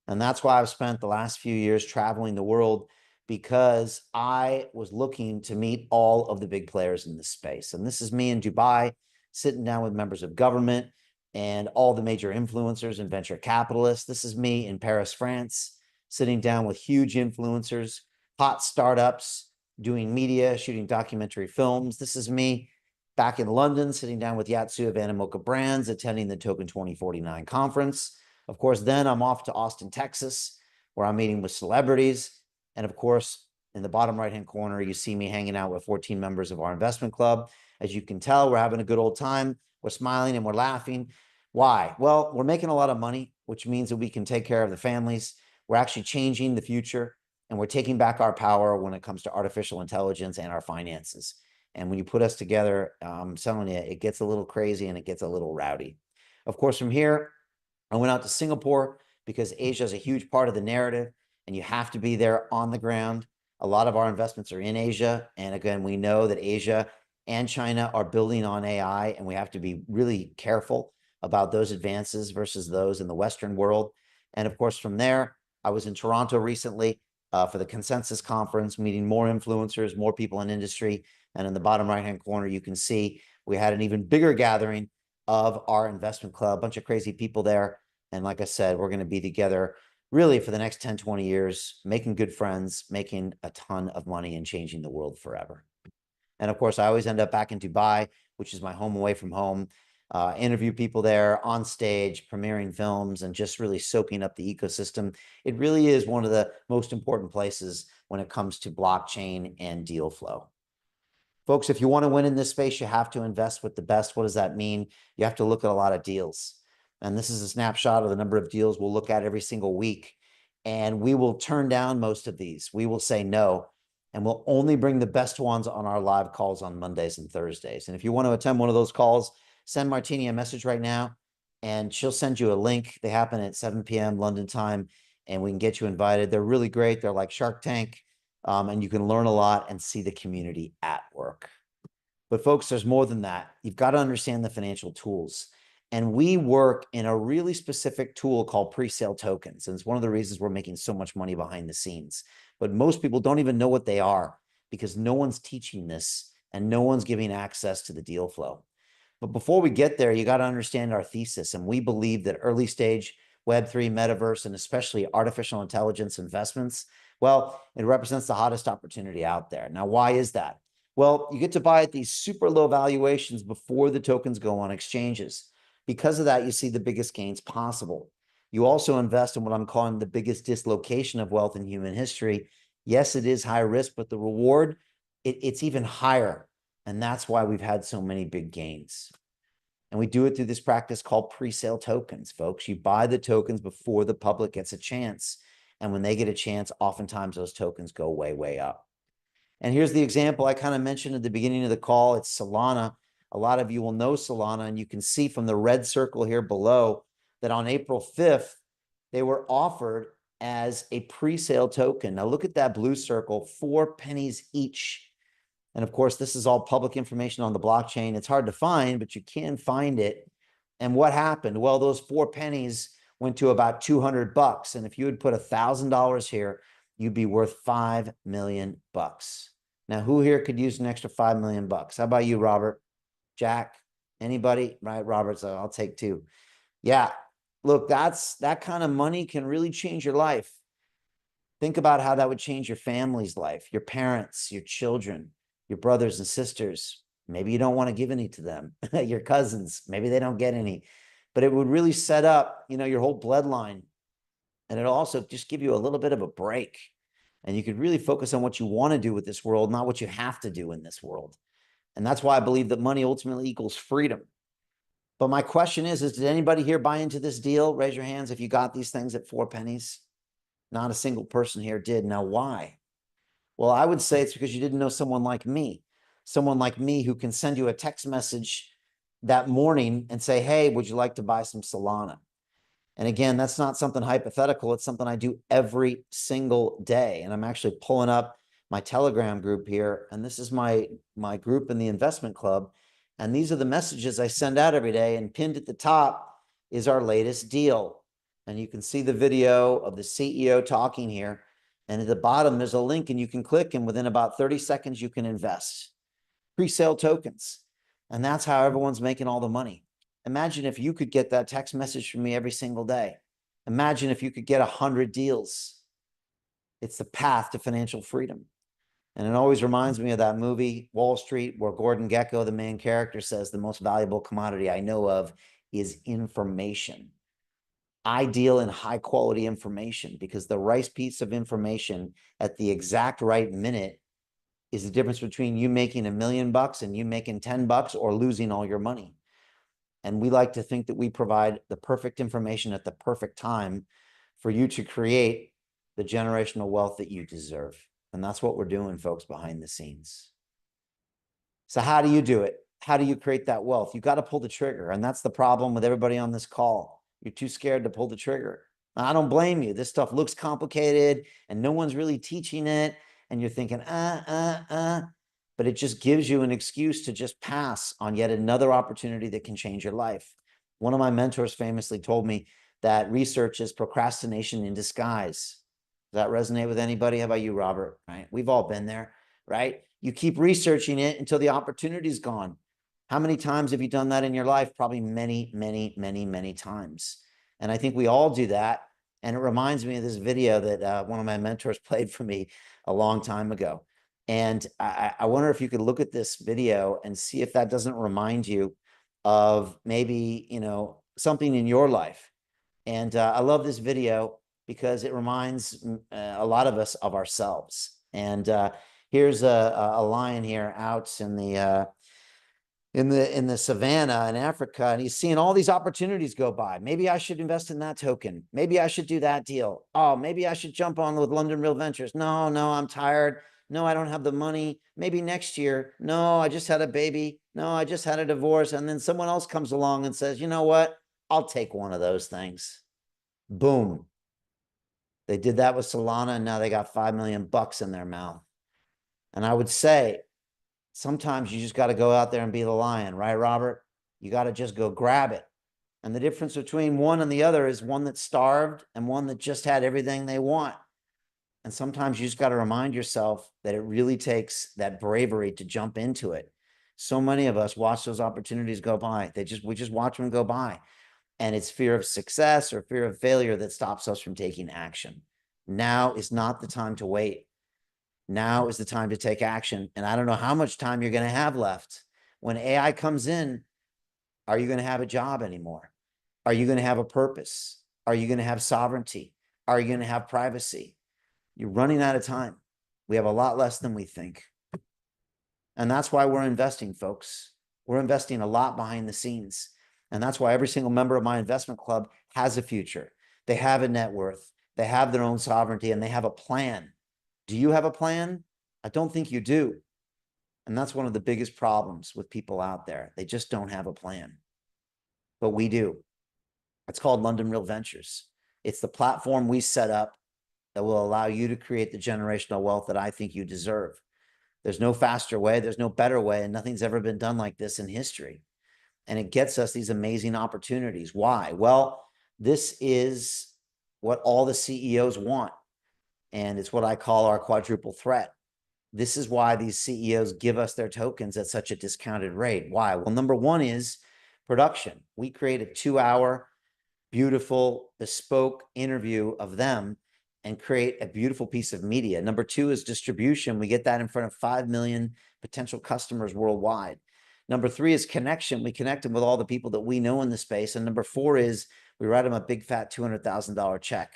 And that's why I've spent the last few years traveling the world, because I was looking to meet all of the big players in this space. And this is me in Dubai, sitting down with members of government and all the major influencers and venture capitalists. This is me in Paris, France, sitting down with huge influencers, hot startups, doing media, shooting documentary films. This is me back in London, sitting down with Yatsu of Animoca Brands, attending the Token 2049 conference. Of course, then I'm off to Austin, Texas, where I'm meeting with celebrities. And of course, in the bottom right-hand corner, you see me hanging out with 14 members of our investment club. As you can tell, we're having a good old time. We're smiling and we're laughing. Why? Well, we're making a lot of money, which means that we can take care of the families. We're actually changing the future, and we're taking back our power when it comes to artificial intelligence and our finances. And when you put us together, I'm telling you, it gets a little crazy and it gets a little rowdy. Of course, from here, I went out to Singapore because Asia is a huge part of the narrative, and you have to be there on the ground. A lot of our investments are in Asia. And again, we know that Asia and China are building on AI, and we have to be really careful about those advances versus those in the Western world. And of course, from there, I was in Toronto recently for the Consensus Conference, meeting more influencers, more people in industry. And in the bottom right-hand corner, you can see we had an even bigger gathering of our investment club, a bunch of crazy people there. And like I said, we're going to be together really for the next 10, 20 years, making good friends, making a ton of money, and changing the world forever. And of course, I always end up back in Dubai, which is my home away from home, interview people there on stage, premiering films, and just really soaking up the ecosystem. It really is one of the most important places when it comes to blockchain and deal flow. Folks, if you want to win in this space, you have to invest with the best. What does that mean? You have to look at a lot of deals. And this is a snapshot of the number of deals we'll look at every single week. And we will turn down most of these. We will say no. And we'll only bring the best ones on our live calls on Mondays and Thursdays. And if you want to attend one of those calls, send Martini a message right now, and she'll send you a link. They happen at 7 p.m. London time, and we can get you invited. They're really great. They're like Shark Tank. And you can learn a lot and see the community at work. But folks, there's more than that. You've got to understand the financial tools. And we work in a really specific tool called pre-sale tokens. And it's one of the reasons we're making so much money behind the scenes. But most people don't even know what they are because no one's teaching this and no one's giving access to the deal flow. But before we get there, you got to understand our thesis. And we believe that early stage Web3, metaverse, and especially artificial intelligence investments, well, it represents the hottest opportunity out there. Now, why is that? Well, you get to buy at these super low valuations before the tokens go on exchanges. Because of that, you see the biggest gains possible. You also invest in what I'm calling the biggest dislocation of wealth in human history, Yes, it is high risk, but the reward, it's even higher. And that's why we've had so many big gains. And we do it through this practice called pre-sale tokens, folks. You buy the tokens before the public gets a chance. And when they get a chance, oftentimes those tokens go way, way up. And here's the example I kind of mentioned at the beginning of the call. It's Solana. A lot of you will know Solana, and you can see from the red circle here below that on April 5th, they were offered as a pre-sale token. Now look at that blue circle, 4 pennies each. And of course, this is all public information on the blockchain. It's hard to find, but you can find it. And what happened? Well, those 4 pennies went to about $200. And if you had put $1,000 here, you'd be worth $5 million. Now, who here could use an extra $5 million? How about you, Robert? Jack? Anybody? Right, Robert, so I'll take 2. Yeah, look, that kind of money can really change your life. Think about how that would change your family's life, your parents, your children, your brothers and sisters. Maybe you don't want to give any to them. Your cousins, maybe they don't get any. But it would really set up, your whole bloodline. And it'll also just give you a little bit of a break. And you could really focus on what you want to do with this world, not what you have to do in this world. And that's why I believe that money ultimately equals freedom. But my question is did anybody here buy into this deal? Raise your hands if you got these things at 4 pennies. Not a single person here did. Now, why? Well, I would say it's because you didn't know someone like me who can send you a text message that morning and say, hey, would you like to buy some Solana? And again, that's not something hypothetical. It's something I do every single day. And I'm actually pulling up my Telegram group here. And this is my group in the investment club. And these are the messages I send out every day. And pinned at the top is our latest deal. And you can see the video of the CEO talking here. And at the bottom, there's a link and you can click, and within about 30 seconds, you can invest. Pre-sale tokens. And that's how everyone's making all the money. Imagine if you could get that text message from me every single day. Imagine if you could get 100 deals. It's the path to financial freedom. And it always reminds me of that movie, Wall Street, where Gordon Gekko, the main character, says the most valuable commodity I know of is information. I deal in high quality information because the right piece of information at the exact right minute is the difference between you making $1 million and you making $10 or losing all your money. And we like to think that we provide the perfect information at the perfect time for you to create the generational wealth that you deserve. And that's what we're doing, folks, behind the scenes. So how do you do it? How do you create that wealth? You got to pull the trigger. And that's the problem with everybody on this call. You're too scared to pull the trigger. I don't blame you. This stuff looks complicated and no one's really teaching it. And you're thinking, but it just gives you an excuse to just pass on yet another opportunity that can change your life. One of my mentors famously told me that research is procrastination in disguise. Does that resonate with anybody? How about you, Robert? Right? We've all been there, right? You keep researching it until the opportunity's gone. How many times have you done that in your life? Probably many, many, many, many times. And I think we all do that. And it reminds me of this video that one of my mentors played for me a long time ago. And I wonder if you could look at this video and see if that doesn't remind you of maybe, something in your life. And I love this video because it reminds a lot of us of ourselves. And here's a lion here out in the savannah in Africa, and he's seeing all these opportunities go by. Maybe I should invest in that token. Maybe I should do that deal. Oh, maybe I should jump on with London Real Ventures. No, I'm tired. No, I don't have the money. Maybe next year. No, I just had a baby. No, I just had a divorce. And then someone else comes along and says, you know what? I'll take one of those things. Boom. They did that with Solana, and now they got $5 million in their mouth. And I would say, sometimes you just got to go out there and be the lion, right, Robert? You got to just go grab it. And the difference between one and the other is one that's starved and one that just had everything they want. And sometimes you just got to remind yourself that it really takes that bravery to jump into it. So many of us watch those opportunities go by. We just watch them go by. And it's fear of success or fear of failure that stops us from taking action. Now is not the time to wait. Now is the time to take action. And I don't know how much time you're going to have left. When AI comes in, are you going to have a job anymore? Are you going to have a purpose? Are you going to have sovereignty? Are you going to have privacy? You're running out of time. We have a lot less than we think. And that's why we're investing, folks. We're investing a lot behind the scenes. And that's why every single member of my investment club has a future. They have a net worth. They have their own sovereignty, and they have a plan. Do you have a plan? I don't think you do. And that's one of the biggest problems with people out there. They just don't have a plan. But we do. It's called London Real Ventures. It's the platform we set up that will allow you to create the generational wealth that I think you deserve. There's no faster way. There's no better way. And nothing's ever been done like this in history. And it gets us these amazing opportunities. Why? Well, this is what all the CEOs want. And it's what I call our quadruple threat. This is why these CEOs give us their tokens at such a discounted rate. Why? Well, number one is production. We create a 2-hour, beautiful, bespoke interview of them and create a beautiful piece of media. Number two is distribution. We get that in front of 5 million potential customers worldwide. Number three is connection. We connect them with all the people that we know in the space. And number four is we write them a big fat $200,000 check.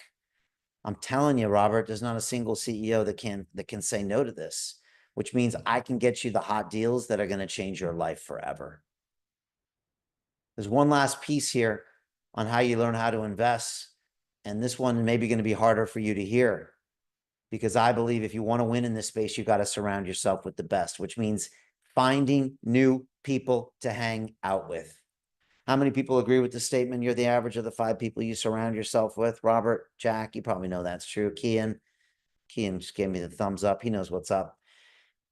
I'm telling you, Robert, there's not a single CEO that can say no to this, which means I can get you the hot deals that are going to change your life forever. There's one last piece here on how you learn how to invest. And this one may be going to be harder for you to hear, because I believe if you want to win in this space, you got to surround yourself with the best, which means finding new people to hang out with. How many people agree with the statement? You're the average of the 5 people you surround yourself with. Robert, Jack, you probably know that's true. Kian just gave me the thumbs up. He knows what's up.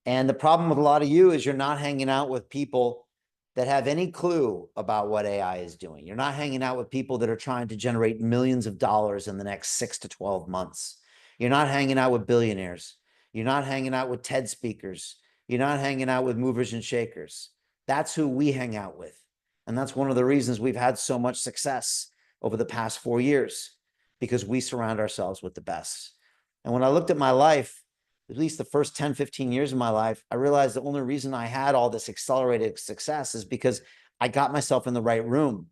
And the problem with a lot of you is you're not hanging out with people that have any clue about what AI is doing. You're not hanging out with people that are trying to generate millions of dollars in the next 6 to 12 months. You're not hanging out with billionaires. You're not hanging out with TED speakers. You're not hanging out with movers and shakers. That's who we hang out with. And that's one of the reasons we've had so much success over the past 4 years, because we surround ourselves with the best. And when I looked at my life, at least the first 10, 15 years of my life, I realized the only reason I had all this accelerated success is because I got myself in the right room.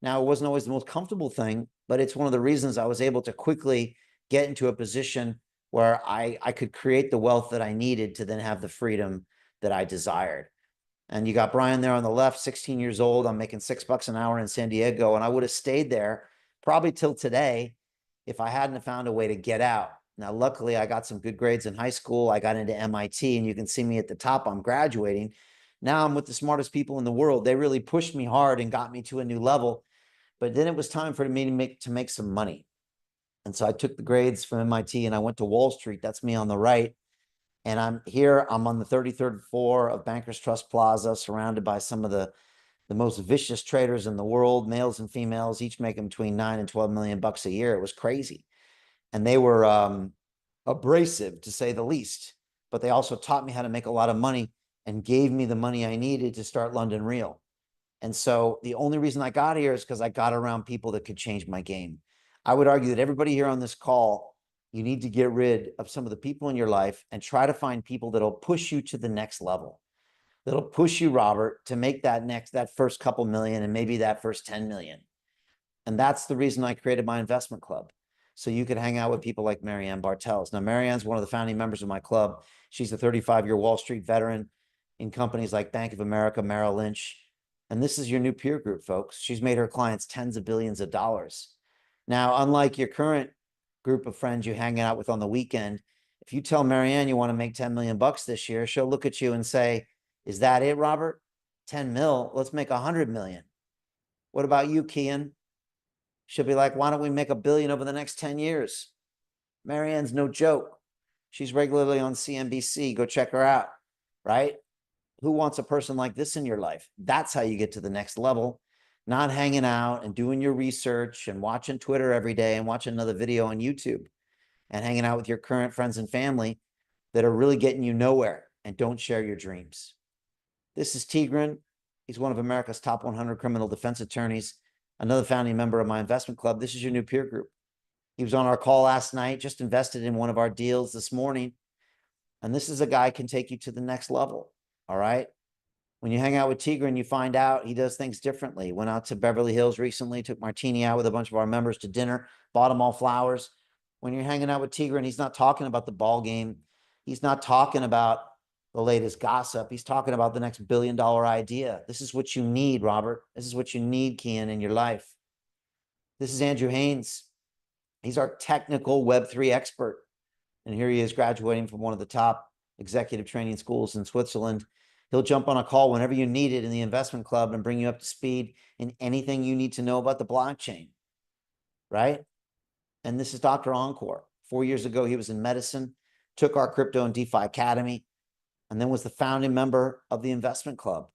Now, it wasn't always the most comfortable thing, but it's one of the reasons I was able to quickly get into a position where I could create the wealth that I needed to then have the freedom that I desired. And you got Brian there on the left, 16 years old. I'm making $6 an hour in San Diego. And I would have stayed there probably till today if I hadn't found a way to get out. Now, luckily, I got some good grades in high school. I got into MIT, and you can see me at the top. I'm graduating. Now I'm with the smartest people in the world. They really pushed me hard and got me to a new level. But then it was time for me to make some money. And so I took the grades from MIT and I went to Wall Street. That's me on the right. And I'm here. I'm on the 33rd floor of Bankers Trust Plaza, surrounded by some of the most vicious traders in the world, males and females, each making between 9 and 12 million bucks a year. It was crazy. And they were abrasive, to say the least. But they also taught me how to make a lot of money and gave me the money I needed to start London Real. And so the only reason I got here is because I got around people that could change my game. I would argue that everybody here on this call, you need to get rid of some of the people in your life and try to find people that'll push you to the next level. That'll push you, Robert, to make that first couple million and maybe that first 10 million. And that's the reason I created my investment club. So you could hang out with people like Marianne Bartels. Now, Marianne's one of the founding members of my club. She's a 35-year Wall Street veteran in companies like Bank of America, Merrill Lynch. And this is your new peer group, folks. She's made her clients tens of billions of dollars. Now, unlike your current group of friends you hang out with on the weekend, if you tell Marianne you want to make 10 million bucks this year, she'll look at you and say, is that it, Robert? 10 mil, let's make 100 million. What about you, Kian? She'll be like, why don't we make $1 billion over the next 10 years? Marianne's no joke. She's regularly on CNBC. Go check her out, right? Who wants a person like this in your life? That's how you get to the next level. Not hanging out and doing your research and watching Twitter every day and watching another video on YouTube and hanging out with your current friends and family that are really getting you nowhere and don't share your dreams. This is Tigran. He's one of America's top 100 criminal defense attorneys, another founding member of my investment club. This is your new peer group. He was on our call last night, just invested in one of our deals this morning. And this is a guy who can take you to the next level. All right. When you hang out with Tigran, you find out he does things differently. Went out to Beverly Hills recently, took Martini out with a bunch of our members to dinner, bought them all flowers. When you're hanging out with Tigran, he's not talking about the ball game. He's not talking about the latest gossip. He's talking about the next $1 billion idea. This is what you need, Robert. This is what you need, Kian, in your life. This is Andrew Haynes. He's our technical Web3 expert. And here he is graduating from one of the top executive training schools in Switzerland. He'll jump on a call whenever you need it in the investment club and bring you up to speed in anything you need to know about the blockchain, right? And this is Dr. Encore. 4 years ago, he was in medicine, took our crypto and DeFi Academy, and then was the founding member of the investment club.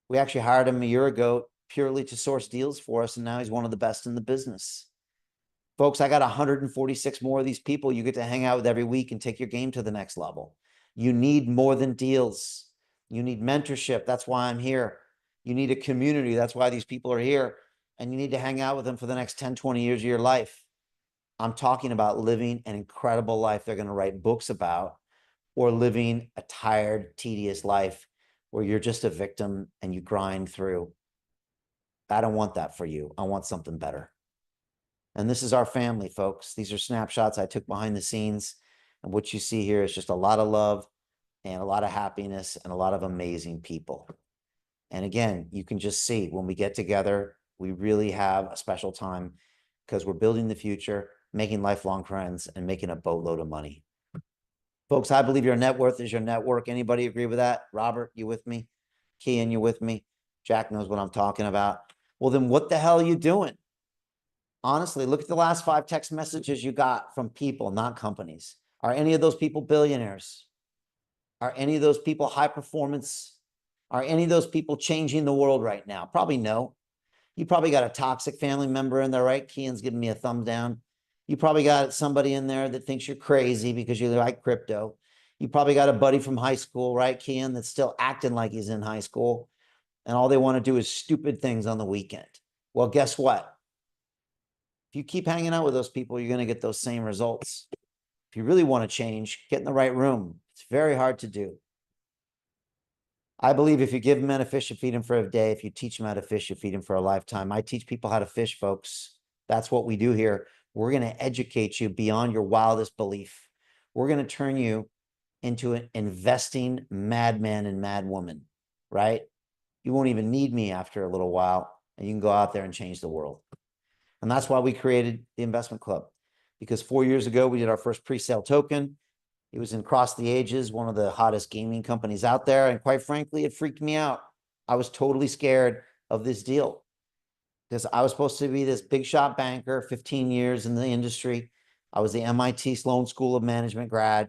We actually hired him a year ago purely to source deals for us, and now he's one of the best in the business. Folks, I got 146 more of these people you get to hang out with every week and take your game to the next level. You need more than deals. You need mentorship. That's why I'm here. You need a community. That's why these people are here. And you need to hang out with them for the next 10, 20 years of your life. I'm talking about living an incredible life they're going to write books about, or living a tired, tedious life where you're just a victim and you grind through. I don't want that for you. I want something better. And this is our family, folks. These are snapshots I took behind the scenes. And what you see here is just a lot of love and a lot of happiness and a lot of amazing people. And again, you can just see when we get together, we really have a special time because we're building the future, making lifelong friends, and making a boatload of money. Folks, I believe your net worth is your network. Anybody agree with that? Robert, you with me? Kian, you with me? Jack knows what I'm talking about. Well, then what the hell are you doing? Honestly, look at the last 5 text messages you got from people, not companies. Are any of those people billionaires? Are any of those people high performance? Are any of those people changing the world right now? Probably no. You probably got a toxic family member in there, right? Kian's giving me a thumb down. You probably got somebody in there that thinks you're crazy because you like crypto. You probably got a buddy from high school, right, Kian, that's still acting like he's in high school. And all they want to do is stupid things on the weekend. Well, guess what? If you keep hanging out with those people, you're going to get those same results. If you really want to change, get in the right room. It's very hard to do. I believe if you give men a fish, you feed them for a day. If you teach them how to fish, you feed them for a lifetime. I teach people how to fish, folks. That's what we do here. We're going to educate you beyond your wildest belief. We're going to turn you into an investing madman and madwoman, right? You won't even need me after a little while, and you can go out there and change the world. And that's why we created the investment club, because 4 years ago, we did our first pre-sale token. It was in Cross the Ages, one of the hottest gaming companies out there. And quite frankly, it freaked me out. I was totally scared of this deal because I was supposed to be this big shot banker, 15 years in the industry. I was the MIT Sloan School of Management grad.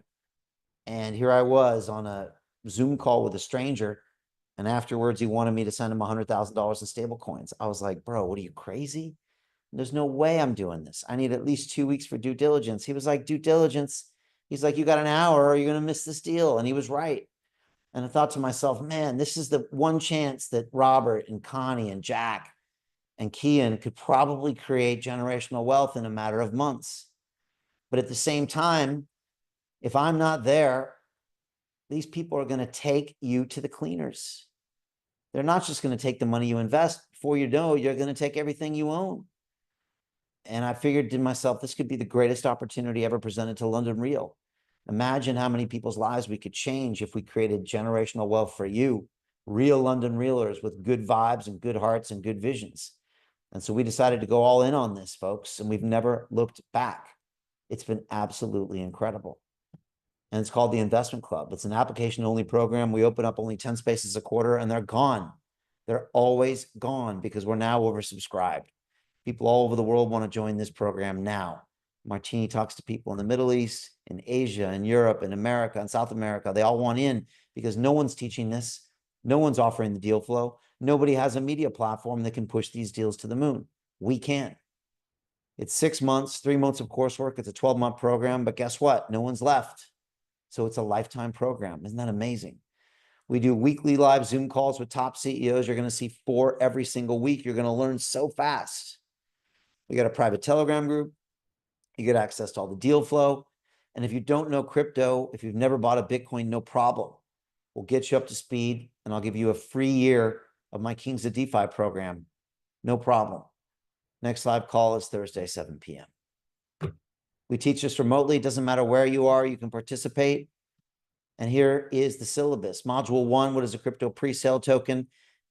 And here I was on a Zoom call with a stranger. And afterwards, he wanted me to send him $100,000 in stable coins. I was like, bro, what are you, crazy? There's no way I'm doing this. I need at least 2 weeks for due diligence. He was like, due diligence? He's like, you got an hour or you're going to miss this deal. And he was right. And I thought to myself, man, this is the one chance that Robert and Connie and Jack and Kian could probably create generational wealth in a matter of months. But at the same time, if I'm not there, these people are going to take you to the cleaners. They're not just going to take the money you invest. Before you know, you're going to take everything you own. And I figured to myself, this could be the greatest opportunity ever presented to London Real. Imagine how many people's lives we could change if we created generational wealth for you, real London Realers with good vibes and good hearts and good visions. And so we decided to go all in on this, folks, and we've never looked back. It's been absolutely incredible. And it's called the Investment Club. It's an application-only program. We open up only 10 spaces a quarter, and they're gone. They're always gone because we're now oversubscribed. People all over the world want to join this program now. Martini talks to people in the Middle East, in Asia, in Europe, in America, and South America. They all want in because no one's teaching this. No one's offering the deal flow. Nobody has a media platform that can push these deals to the moon. We can. It's 6 months, 3 months of coursework. It's a 12-month program, but guess what? No one's left. So it's a lifetime program. Isn't that amazing? We do weekly live Zoom calls with top CEOs. You're going to see 4 every single week. You're going to learn so fast. We got a private Telegram group. You get access to all the deal flow. And if you don't know crypto, if you've never bought a Bitcoin, no problem. We'll get you up to speed, and I'll give you a free year of my Kings of DeFi program. No problem. Next live call is Thursday, 7 p.m. We teach this remotely. It doesn't matter where you are. You can participate. And here is the syllabus. Module 1, what is a crypto pre-sale token?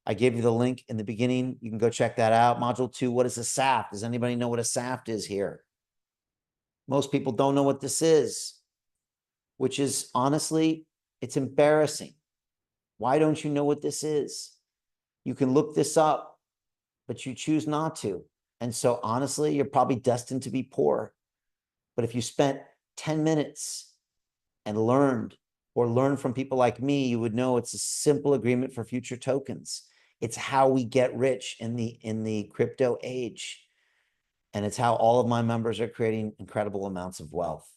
I gave you the link in the beginning. You can go check that out. Module 2, what is a SAFT? Does anybody know what a SAFT is here? Most people don't know what this is, which is honestly, it's embarrassing. Why don't you know what this is? You can look this up, but you choose not to. And so honestly, you're probably destined to be poor. But if you spent 10 minutes and learned from people like me, you would know it's a simple agreement for future tokens. It's how we get rich in the crypto age. And it's how all of my members are creating incredible amounts of wealth.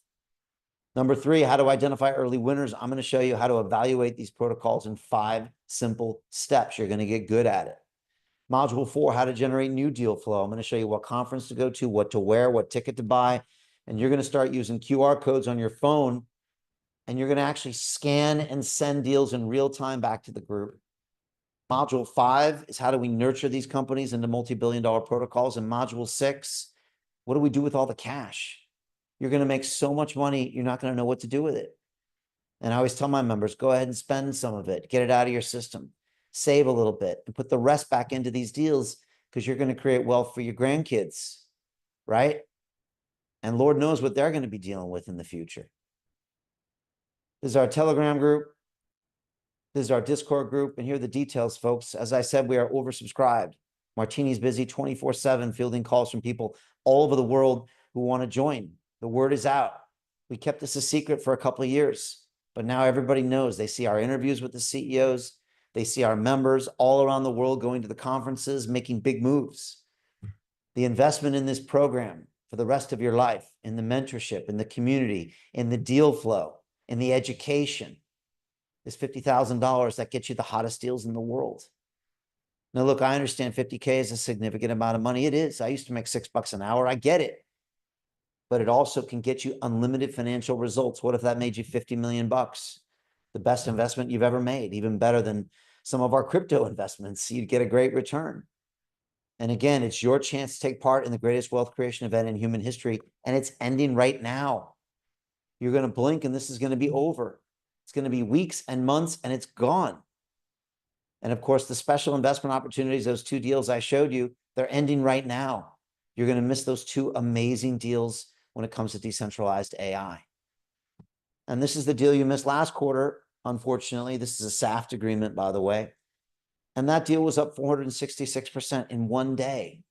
Number 3, how to identify early winners. I'm going to show you how to evaluate these protocols in 5 simple steps. You're going to get good at it. Module 4, how to generate new deal flow. I'm going to show you what conference to go to, what to wear, what ticket to buy. And you're going to start using QR codes on your phone. And you're going to actually scan and send deals in real time back to the group. Module 5 is how do we nurture these companies into multi-billion-dollar protocols. And module 6, what do we do with all the cash? You're going to make so much money, you're not going to know what to do with it. And I always tell my members, go ahead and spend some of it. Get it out of your system. Save a little bit and put the rest back into these deals because you're going to create wealth for your grandkids, right? And Lord knows what they're going to be dealing with in the future. This is our Telegram group. This is our Discord group. And here are the details, folks. As I said, we are oversubscribed. Martini's busy 24/7 fielding calls from people all over the world who want to join. The word is out. We kept this a secret for a couple of years, but now everybody knows. They see our interviews with the CEOs. They see our members all around the world going to the conferences, making big moves. The investment in this program for the rest of your life, in the mentorship, in the community, in the deal flow, in the education, is $50,000 that gets you the hottest deals in the world. Now, look, I understand 50K is a significant amount of money. It is. I used to make $6 an hour. I get it. But it also can get you unlimited financial results. What if that made you 50 million bucks? The best investment you've ever made, even better than some of our crypto investments. You'd get a great return. And again, it's your chance to take part in the greatest wealth creation event in human history. And it's ending right now. You're going to blink and this is going to be over. It's going to be weeks and months and it's gone. And of course, the special investment opportunities, those 2 deals I showed you, they're ending right now. You're going to miss those 2 amazing deals when it comes to decentralized AI. And this is the deal you missed last quarter. Unfortunately, this is a SAFT agreement, by the way. And that deal was up 466% in one day.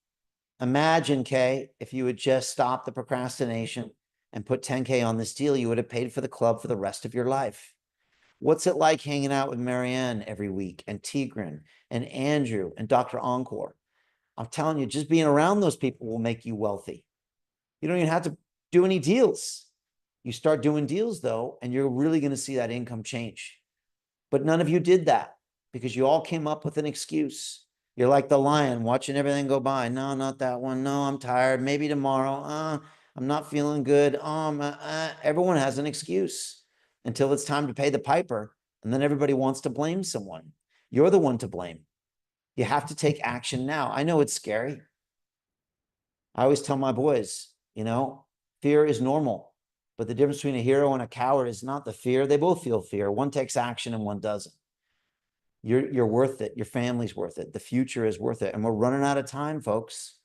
Imagine, Kay, if you would just stop the procrastination and put 10K on this deal, you would have paid for the club for the rest of your life. What's it like hanging out with Marianne every week and Tigran and Andrew and Dr. Encore? I'm telling you, just being around those people will make you wealthy. You don't even have to do any deals. You start doing deals though, and you're really going to see that income change. But none of you did that because you all came up with an excuse. You're like the lion watching everything go by. No, not that one. No, I'm tired. Maybe tomorrow. I'm not feeling good. Everyone has an excuse until it's time to pay the piper. And then everybody wants to blame someone. You're the one to blame. You have to take action now. I know it's scary. I always tell my boys, you know, fear is normal. But the difference between a hero and a coward is not the fear. They both feel fear. One takes action and one doesn't. You're worth it. Your family's worth it. The future is worth it. And we're running out of time, folks.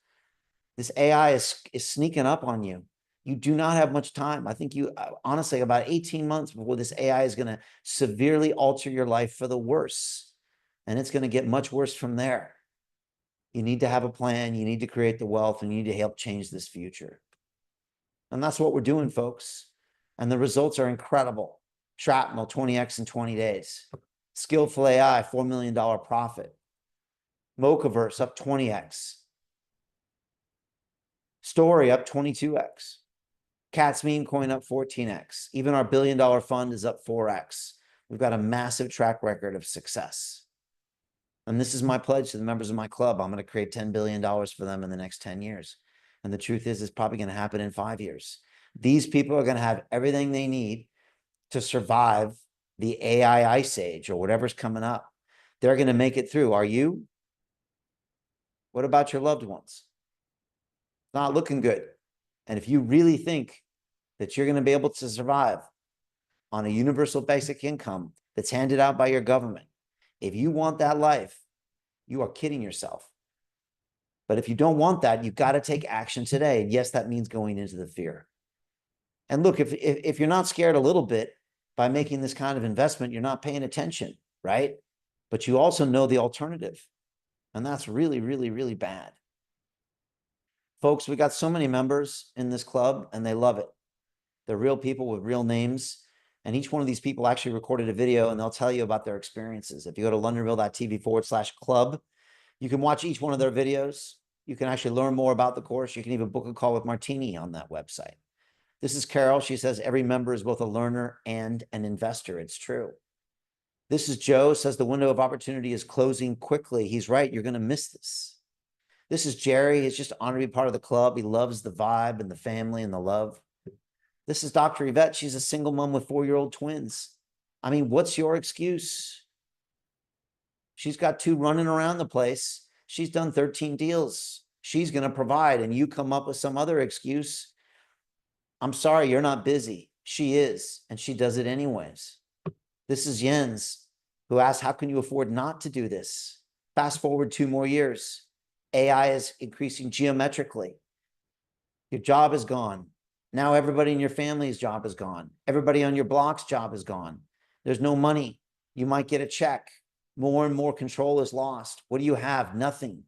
This AI is sneaking up on you. You do not have much time. I think you, honestly, about 18 months before this AI is going to severely alter your life for the worse. And it's going to get much worse from there. You need to have a plan. You need to create the wealth and you need to help change this future. And that's what we're doing, folks. And the results are incredible. Shrapnel, 20x in 20 days. Skillful AI, $4 million profit. Mochaverse up 20x. Story up 22x. Cat's Meme Coin up 14x. Even our $1 billion fund is up 4x. We've got a massive track record of success. And this is my pledge to the members of my club. I'm going to create $10 billion for them in the next 10 years. And the truth is, it's probably going to happen in 5 years. These people are going to have everything they need to survive the AI ice age or whatever's coming up. They're going to make it through. Are you? What about your loved ones? Not looking good. And if you really think that you're going to be able to survive, on a universal basic income that's handed out by your government. If you want that life, you are kidding yourself. But if you don't want that, you've got to take action today. And yes, that means going into the fear. And look, if you're not scared a little bit by making this kind of investment, you're not paying attention, right? But you also know the alternative. And that's really, really, really bad. Folks, we got so many members in this club and they love it. They're real people with real names. And each one of these people actually recorded a video and they'll tell you about their experiences. If you go to londonreal.tv/club, you can watch each one of their videos. You can actually learn more about the course. You can even book a call with Martini on that website. This is Carol. She says every member is both a learner and an investor. It's true. This is Joe, says the window of opportunity is closing quickly. He's right. You're going to miss this. This is Jerry. He's just honored to be part of the club. He loves the vibe and the family and the love. This is Dr. Yvette. She's a single mom with 4-year-old twins. I mean, what's your excuse? She's got 2 running around the place. She's done 13 deals. She's going to provide, and you come up with some other excuse. I'm sorry, you're not busy. She is, and she does it anyways. This is Jens, who asked, how can you afford not to do this? Fast forward 2 more years. AI is increasing geometrically. Your job is gone. Now everybody in your family's job is gone. Everybody on your block's job is gone. There's no money. You might get a check. More and more control is lost. What do you have? Nothing.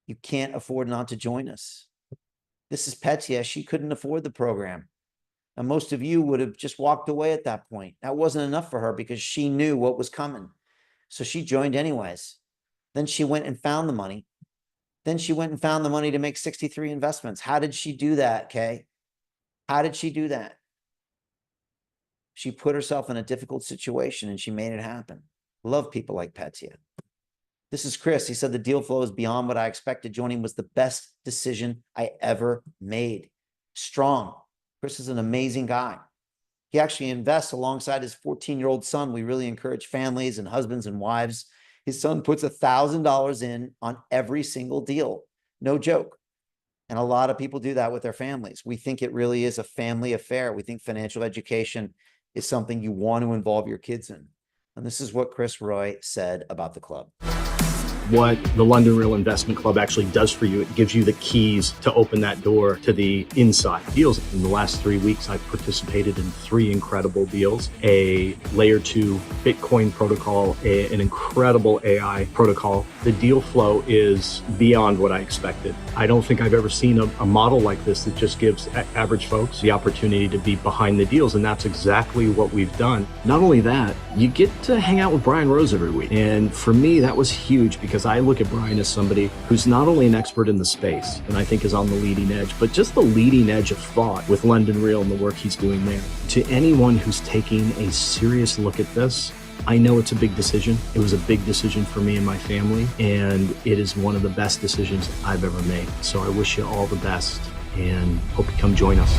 You can't afford not to join us. This is Petya. She couldn't afford the program. And most of you would have just walked away at that point. That wasn't enough for her because she knew what was coming. So she joined anyways. Then she went and found the money. Then she went and found the money to make 63 investments. How did she do that, Kay? How did she do that? She put herself in a difficult situation and she made it happen. Love people like Petya. This is Chris. He said the deal flow is beyond what I expected. Joining was the best decision I ever made. Strong. Chris is an amazing guy. He actually invests alongside his 14-year-old son. We really encourage families and husbands and wives. His son puts $1,000 in on every single deal. No joke. And a lot of people do that with their families. We think it really is a family affair. We think financial education is something you want to involve your kids in. And this is what Chris Roy said about the club. What the London Real Investment Club actually does for you, it gives you the keys to open that door to the inside deals. In the last 3 weeks, I've participated in 3 incredible deals, a layer 2 Bitcoin protocol, an incredible AI protocol. The deal flow is beyond what I expected. I don't think I've ever seen a model like this that just gives average folks the opportunity to be behind the deals. And that's exactly what we've done. Not only that, you get to hang out with Brian Rose every week. And for me, that was huge because I look at Brian as somebody who's not only an expert in the space, and I think is on the leading edge, but just the leading edge of thought with London Real and the work he's doing there. To anyone who's taking a serious look at this, I know it's a big decision. It was a big decision for me and my family, and it is one of the best decisions I've ever made. So I wish you all the best and hope you come join us.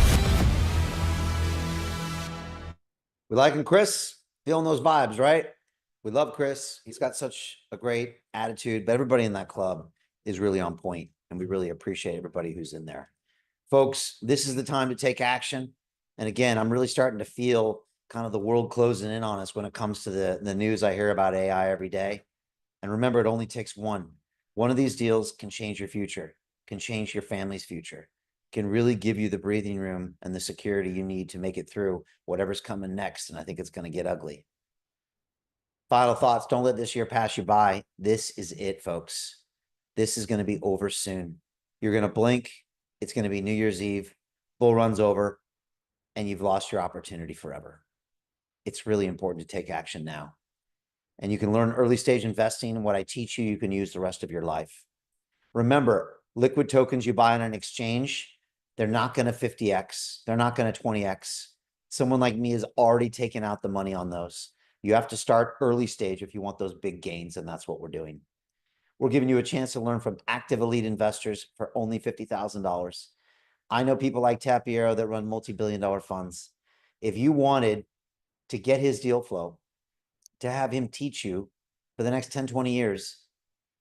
We liking Chris, feeling those vibes, right? We love Chris. He's got such a great attitude, but everybody in that club is really on point, and we really appreciate everybody who's in there. Folks, this is the time to take action. And again, I'm really starting to feel kind of the world closing in on us when it comes to the news I hear about AI every day. And remember, it only takes one. One of these deals can change your future, can change your family's future, can really give you the breathing room and the security you need to make it through whatever's coming next. And I think it's going to get ugly. Final thoughts. Don't let this year pass you by. This is it, folks. This is going to be over soon. You're going to blink. It's going to be New Year's Eve. Bull run's over and you've lost your opportunity forever. It's really important to take action now. And you can learn early stage investing, and what I teach you, you can use the rest of your life. Remember, liquid tokens you buy on an exchange, they're not going to 50x. They're not going to 20x. Someone like me has already taken out the money on those. You have to start early stage if you want those big gains, and that's what we're doing. We're giving you a chance to learn from active elite investors for only $50,000. I know people like Tapiero that run multi-billion-dollar funds. If you wanted to get his deal flow, to have him teach you for the next 10, 20 years,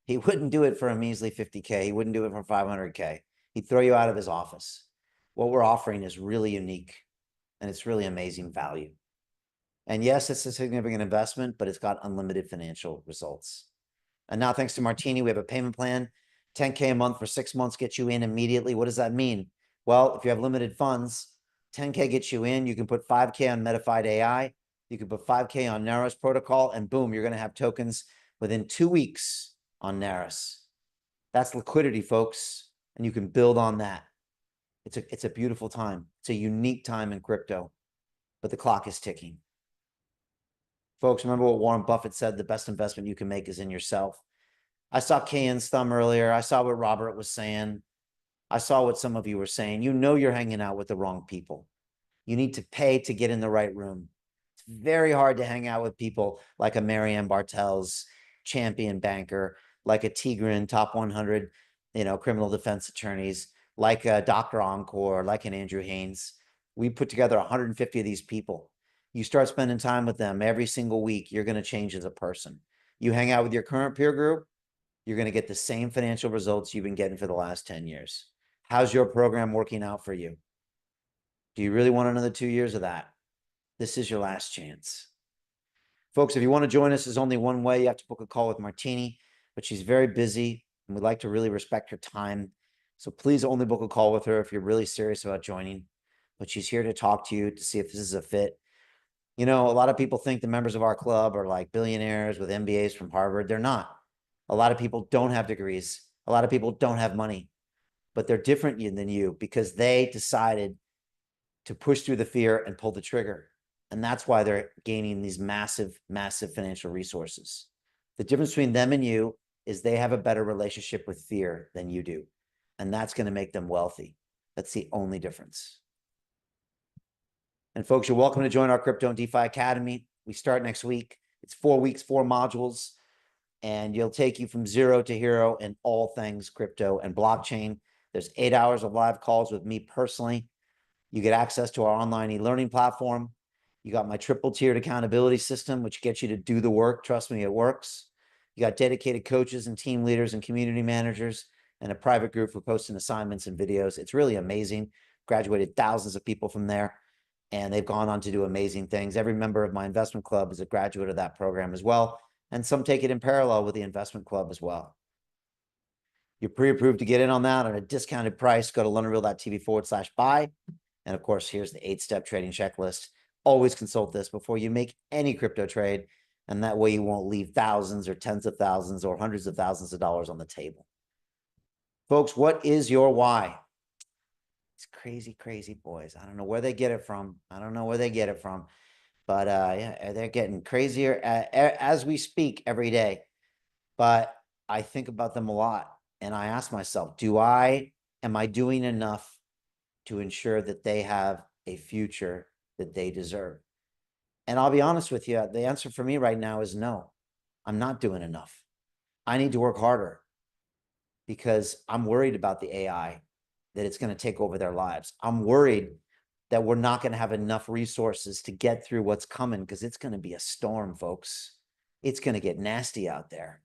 he wouldn't do it for a measly 50K. He wouldn't do it for 500K. He'd throw you out of his office. What we're offering is really unique, and it's really amazing value. And yes, it's a significant investment, but it's got unlimited financial results. And now, thanks to Martini, we have a payment plan. 10K a month for 6 months gets you in immediately. What does that mean? Well, if you have limited funds, 10K gets you in. You can put 5K on Metafied AI. You can put 5K on Naros protocol, and boom, you're going to have tokens within 2 weeks on Naros. That's liquidity, folks, and you can build on that. It's a beautiful time. It's a unique time in crypto, but the clock is ticking. Folks, remember what Warren Buffett said, the best investment you can make is in yourself. I saw Kian's thumb earlier. I saw what Robert was saying. I saw what some of you were saying. You know you're hanging out with the wrong people. You need to pay to get in the right room. It's very hard to hang out with people like a Marianne Bartels, champion banker, like a Tigran, top 100, criminal defense attorneys, like a Dr. Encore, like an Andrew Haynes. We put together 150 of these people. You start spending time with them every single week, you're going to change as a person. You hang out with your current peer group, you're going to get the same financial results you've been getting for the last 10 years. How's your program working out for you? Do you really want another 2 years of that? This is your last chance. Folks, if you want to join us, there's only one way. You have to book a call with Martini, but she's very busy and we'd like to really respect her time. So please only book a call with her if you're really serious about joining. But she's here to talk to you to see if this is a fit. A lot of people think the members of our club are like billionaires with MBAs from Harvard. They're not. A lot of people don't have degrees. A lot of people don't have money, but they're different than you because they decided to push through the fear and pull the trigger. And that's why they're gaining these massive, massive financial resources. The difference between them and you is they have a better relationship with fear than you do. And that's going to make them wealthy. That's the only difference. And folks, you're welcome to join our Crypto and DeFi Academy. We start next week. It's 4 weeks, 4 modules, and you'll take you from zero to hero in all things crypto and blockchain. There's 8 hours of live calls with me personally. You get access to our online e-learning platform. You got my triple tiered accountability system, which gets you to do the work. Trust me, it works. You got dedicated coaches and team leaders and community managers and a private group for posting assignments and videos. It's really amazing. Graduated thousands of people from there, and they've gone on to do amazing things. Every member of my investment club is a graduate of that program as well. And some take it in parallel with the investment club as well. You're pre-approved to get in on that at a discounted price. Go to londonreal.tv/buy. And of course, here's the 8-step trading checklist. Always consult this before you make any crypto trade. And that way you won't leave thousands or tens of thousands or hundreds of thousands of dollars on the table. Folks, what is your why? It's crazy, crazy boys. I don't know where they get it from. But yeah, they're getting crazier as we speak every day. But I think about them a lot. And I ask myself, am I doing enough to ensure that they have a future that they deserve? And I'll be honest with you, the answer for me right now is no. I'm not doing enough. I need to work harder because I'm worried about the AI, that it's going to take over their lives. I'm worried that we're not going to have enough resources to get through what's coming because it's going to be a storm, folks. It's going to get nasty out there.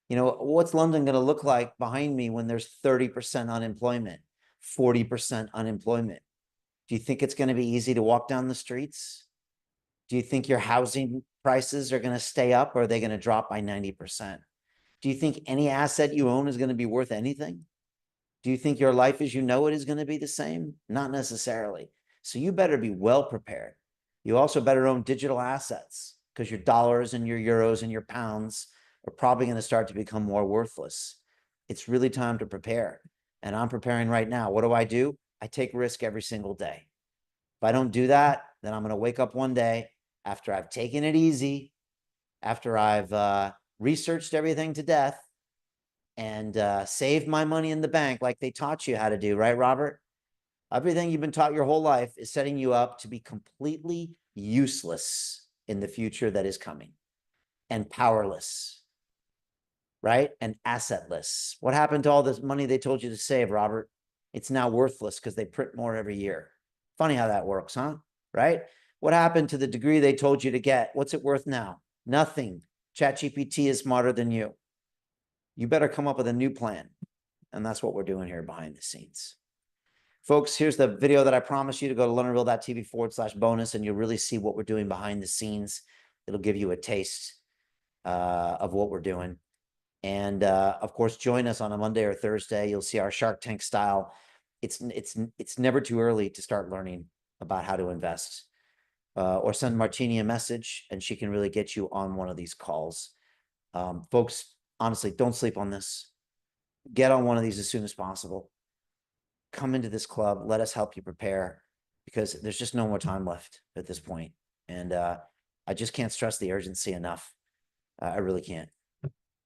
What's London going to look like behind me when there's 30% unemployment, 40% unemployment? Do you think it's going to be easy to walk down the streets? Do you think your housing prices are going to stay up or are they going to drop by 90%? Do you think any asset you own is going to be worth anything? Do you think your life as you know it is going to be the same? Not necessarily. So you better be well prepared. You also better own digital assets because your dollars and your euros and your pounds are probably going to start to become more worthless. It's really time to prepare. And I'm preparing right now. What do? I take risk every single day. If I don't do that, then I'm going to wake up one day after I've taken it easy, after I've researched everything to death and saved my money in the bank like they taught you how to do, right, Robert? Everything you've been taught your whole life is setting you up to be completely useless in the future that is coming and powerless, right? And assetless. What happened to all this money they told you to save, Robert? It's now worthless because they print more every year. Funny how that works, huh? Right? What happened to the degree they told you to get? What's it worth now? Nothing. ChatGPT is smarter than you. You better come up with a new plan. And that's what we're doing here behind the scenes. Folks, here's the video that I promised you to go to LondonReal.tv/bonus, and you'll really see what we're doing behind the scenes. It'll give you a taste of what we're doing. And of course, join us on a Monday or Thursday. You'll see our Shark Tank style. It's never too early to start learning about how to invest. Or send Martini a message, and she can really get you on one of these calls. Folks, honestly, don't sleep on this. Get on one of these as soon as possible. Come into this club. Let us help you prepare, because there's just no more time left at this point. And I just can't stress the urgency enough. I really can't.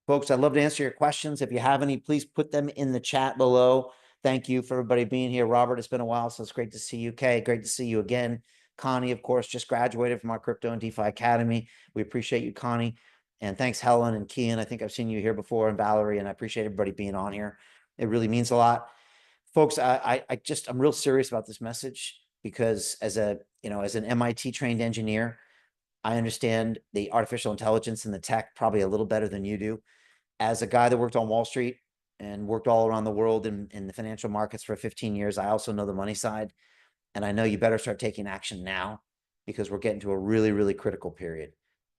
Folks, I'd love to answer your questions. If you have any, please put them in the chat below. Thank you for everybody being here. Robert, it's been a while, so it's great to see you. Kay, great to see you again. Connie, of course, just graduated from our Crypto and DeFi Academy. We appreciate you, Connie. And thanks, Helen and Kian. I think I've seen you here before, and Valerie, and I appreciate everybody being on here. It really means a lot. Folks, I'm real serious about this message, because as an MIT trained engineer, I understand the artificial intelligence and the tech probably a little better than you do. As a guy that worked on Wall Street and worked all around the world in the financial markets for 15 years, I also know the money side. And I know you better start taking action now, because we're getting to a really, really critical period.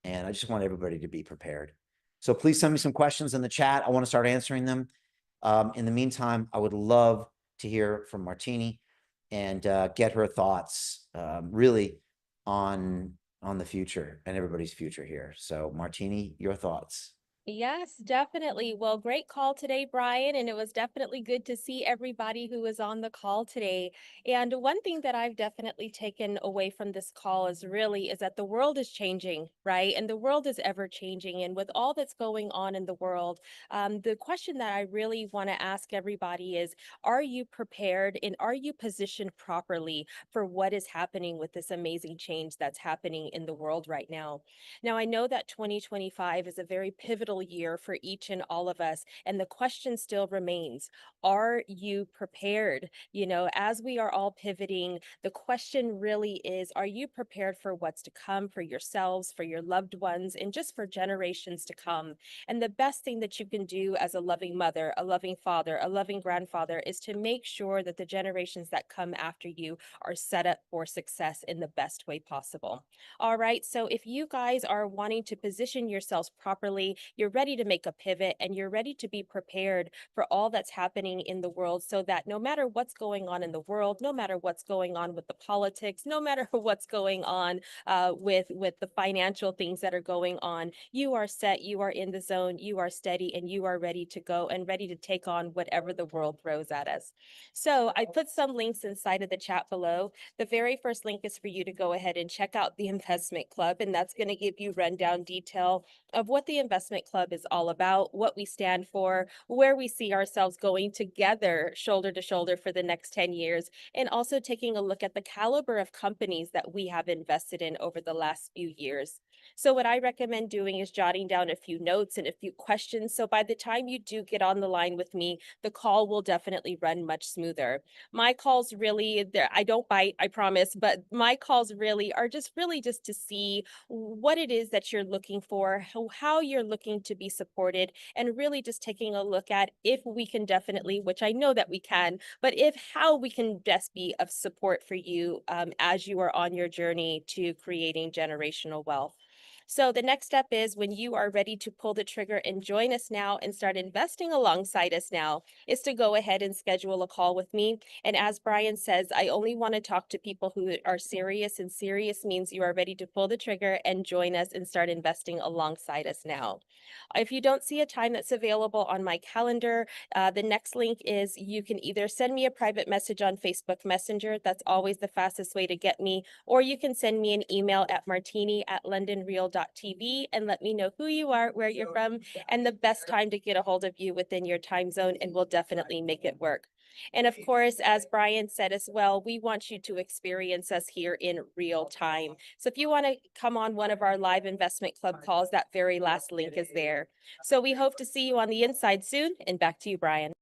And I just want everybody to be prepared. So please send me some questions in the chat. I want to start answering them. In the meantime, I would love to hear from Martini and get her thoughts really on the future and everybody's future here. So Martini, your thoughts. Yes, definitely. Well, great call today, Brian. And it was definitely good to see everybody who was on the call today. And one thing that I've definitely taken away from this call is that the world is changing, right? And the world is ever changing. And with all that's going on in the world, the question that I really want to ask everybody is, are you prepared and are you positioned properly for what is happening with this amazing change that's happening in the world right now? Now, I know that 2025 is a very pivotal year for each and all of us. And the question still remains, are you prepared? As we are all pivoting, the question really is, are you prepared for what's to come for yourselves, for your loved ones, and just for generations to come? And the best thing that you can do as a loving mother, a loving father, a loving grandfather is to make sure that the generations that come after you are set up for success in the best way possible. All right, so if you guys are wanting to position yourselves properly, you're ready to make a pivot, and you're ready to be prepared for all that's happening in the world, so that no matter what's going on in the world, no matter what's going on with the politics, no matter what's going on with the financial things that are going on, you are set, you are in the zone, you are steady, and you are ready to go and ready to take on whatever the world throws at us. So I put some links inside of the chat below. The very first link is for you to go ahead and check out the Investment Club, and that's going to give you rundown detail of what the Investment Club is all about, what we stand for, where we see ourselves going together shoulder to shoulder for the next 10 years, and also taking a look at the caliber of companies that we have invested in over the last few years. So what I recommend doing is jotting down a few notes and a few questions. So by the time you do get on the line with me, the call will definitely run much smoother. My calls really, I don't bite, I promise, but my calls really are just to see what it is that you're looking for, how you're looking to be supported, and really just taking a look at if we can definitely, which I know that we can, but how we can best be of support for you as you are on your journey to creating generational wealth. So the next step is, when you are ready to pull the trigger and join us now and start investing alongside us now, is to go ahead and schedule a call with me. And as Brian says, I only want to talk to people who are serious, and serious means you are ready to pull the trigger and join us and start investing alongside us now. If you don't see a time that's available on my calendar, the next link is, you can either send me a private message on Facebook Messenger. That's always the fastest way to get me, or you can send me an email at martini@londonreal.tv and let me know who you are, where you're from, and the best time to get a hold of you within your time zone, and we'll definitely make it work. And of course, as Brian said as well, we want you to experience us here in real time. So if you want to come on one of our live Investment Club calls, that very last link is there. So we hope to see you on the inside soon, and back to you, Brian.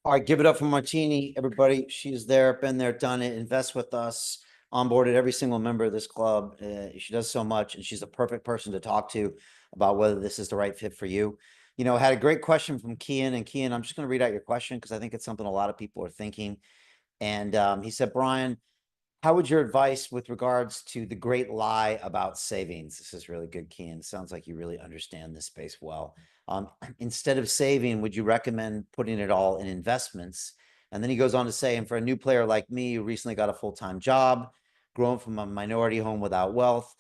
All right, give it up for Martini, everybody. She's there, been there, done it, invest with us, onboarded every single member of this club. She does so much, and she's a perfect person to talk to about whether this is the right fit for you. Had a great question from Kian. And Kian, I'm just going to read out your question because I think it's something a lot of people are thinking. And he said, Brian, how would your advice with regards to the great lie about savings? This is really good, Kian. Sounds like you really understand this space well. Instead of saving, would you recommend putting it all in investments? And then he goes on to say, and for a new player like me who recently got a full-time job, grown from a minority home without wealth,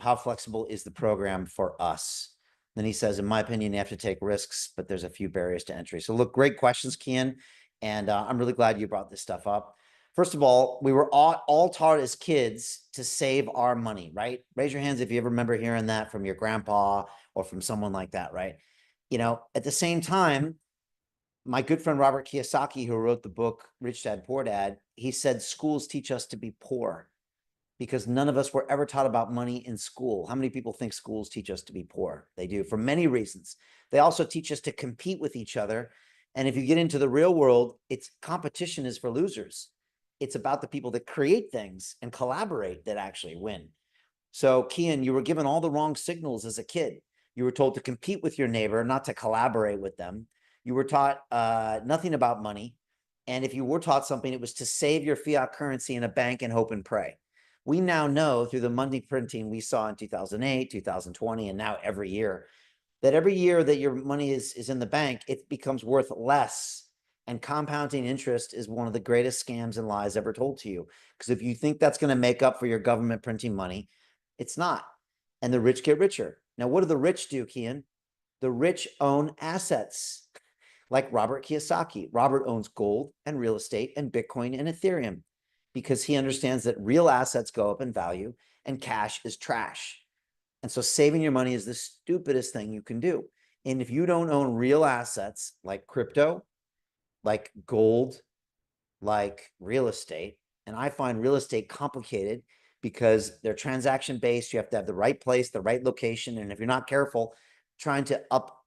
how flexible is the program for us? Then he says, in my opinion, you have to take risks, but there's a few barriers to entry. So look, great questions, Kian. And I'm really glad you brought this stuff up. First of all, we were all taught as kids to save our money, right? Raise your hands if you ever remember hearing that from your grandpa or from someone like that, right? You know, at the same time, my good friend Robert Kiyosaki, who wrote the book Rich Dad Poor Dad, he said schools teach us to be poor because none of us were ever taught about money in school. How many people think schools teach us to be poor? They do, for many reasons. They also teach us to compete with each other. And if you get into the real world, it's competition is for losers. It's about the people that create things and collaborate that actually win. So Kian, you were given all the wrong signals as a kid. You were told to compete with your neighbor, not to collaborate with them. You were taught nothing about money. And if you were taught something, it was to save your fiat currency in a bank and hope and pray. We now know through the money printing we saw in 2008, 2020, and now every year, that every year that your money is in the bank, it becomes worth less. And compounding interest is one of the greatest scams and lies ever told to you. Because if you think that's going to make up for your government printing money, it's not. And the rich get richer. Now, what do the rich do, Kian? The rich own assets, like Robert Kiyosaki. Robert owns gold and real estate and Bitcoin and Ethereum because he understands that real assets go up in value and cash is trash. And so saving your money is the stupidest thing you can do. And if you don't own real assets like crypto, like gold, like real estate, and I find real estate complicated because they're transaction based. You have to have the right place, the right location. And if you're not careful, trying to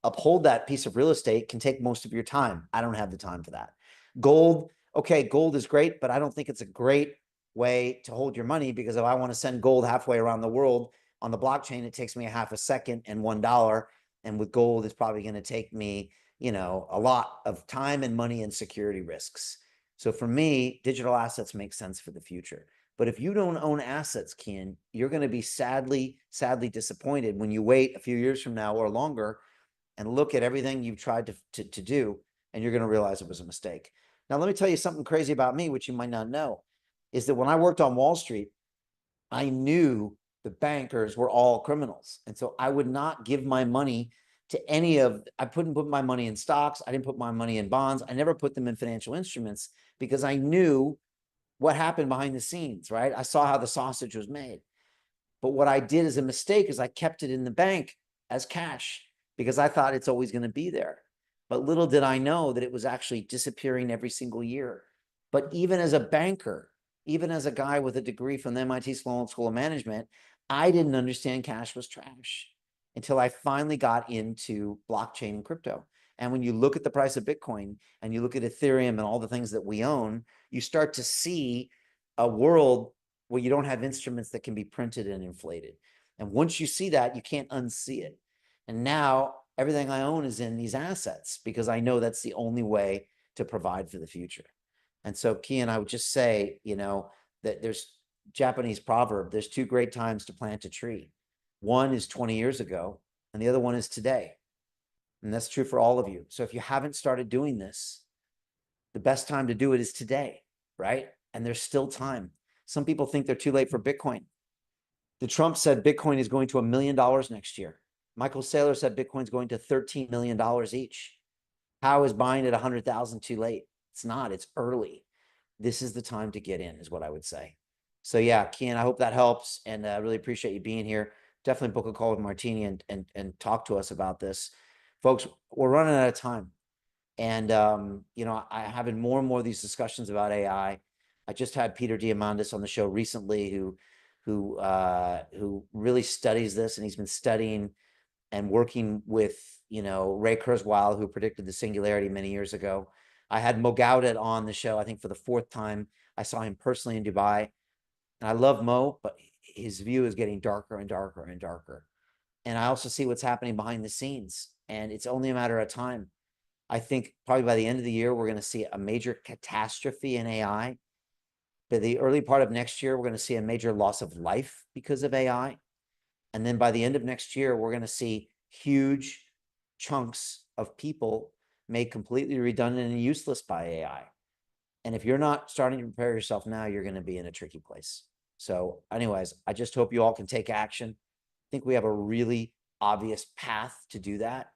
uphold that piece of real estate can take most of your time. I don't have the time for that. Gold, okay, gold is great, but I don't think it's a great way to hold your money because if I want to send gold halfway around the world on the blockchain, it takes me a half a second and $1. And with gold, it's probably going to take me, you know, a lot of time and money and security risks. So for me, digital assets make sense for the future. But if you don't own assets, Kian, you're going to be sadly disappointed when you wait a few years from now or longer and look at everything you've tried to do, and you're going to realize it was a mistake. Now, let me tell you something crazy about me, which you might not know, is that when I worked on Wall Street, I knew the bankers were all criminals. And so I would not give my money to any of, I couldn't put my money in stocks. I didn't put my money in bonds. I never put them in financial instruments because I knew what happened behind the scenes, right? I saw how the sausage was made. But what I did as a mistake is I kept it in the bank as cash because I thought it's always going to be there. But little did I know that it was actually disappearing every single year. But even as a banker, even as a guy with a degree from the MIT Sloan School of Management, I didn't understand cash was trash until I finally got into blockchain and crypto. And when you look at the price of Bitcoin and you look at Ethereum and all the things that we own, you start to see a world where you don't have instruments that can be printed and inflated. And once you see that, you can't unsee it. And now everything I own is in these assets because I know that's the only way to provide for the future. And so, Kian, I would just say, you know, that there's Japanese proverb, there's two great times to plant a tree. One is 20 years ago, and the other one is today. And that's true for all of you. So if you haven't started doing this, the best time to do it is today, right? And there's still time. Some people think they're too late for Bitcoin. The Trump said Bitcoin is going to $1 million next year. Michael Saylor said Bitcoin's going to $13 million each. How is buying at 100,000 too late? It's not, it's early. This is the time to get in is what I would say. So yeah, Kian, I hope that helps. And I really appreciate you being here. Definitely book a call with Martini and talk to us about this. Folks, we're running out of time. And, you know, I'm having more and more of these discussions about AI. I just had Peter Diamandis on the show recently who really studies this, and he's been studying and working with, you know, Ray Kurzweil, who predicted the singularity many years ago. I had Mo Gaudet on the show, I think for the 4th time. I saw him personally in Dubai. And I love Mo, but his view is getting darker and darker and darker. And I also see what's happening behind the scenes. And it's only a matter of time. I think probably by the end of the year, we're going to see a major catastrophe in AI. By the early part of next year, we're going to see a major loss of life because of AI. And then by the end of next year, we're going to see huge chunks of people made completely redundant and useless by AI. And if you're not starting to prepare yourself now, you're going to be in a tricky place. So anyways, I just hope you all can take action. I think we have a really obvious path to do that.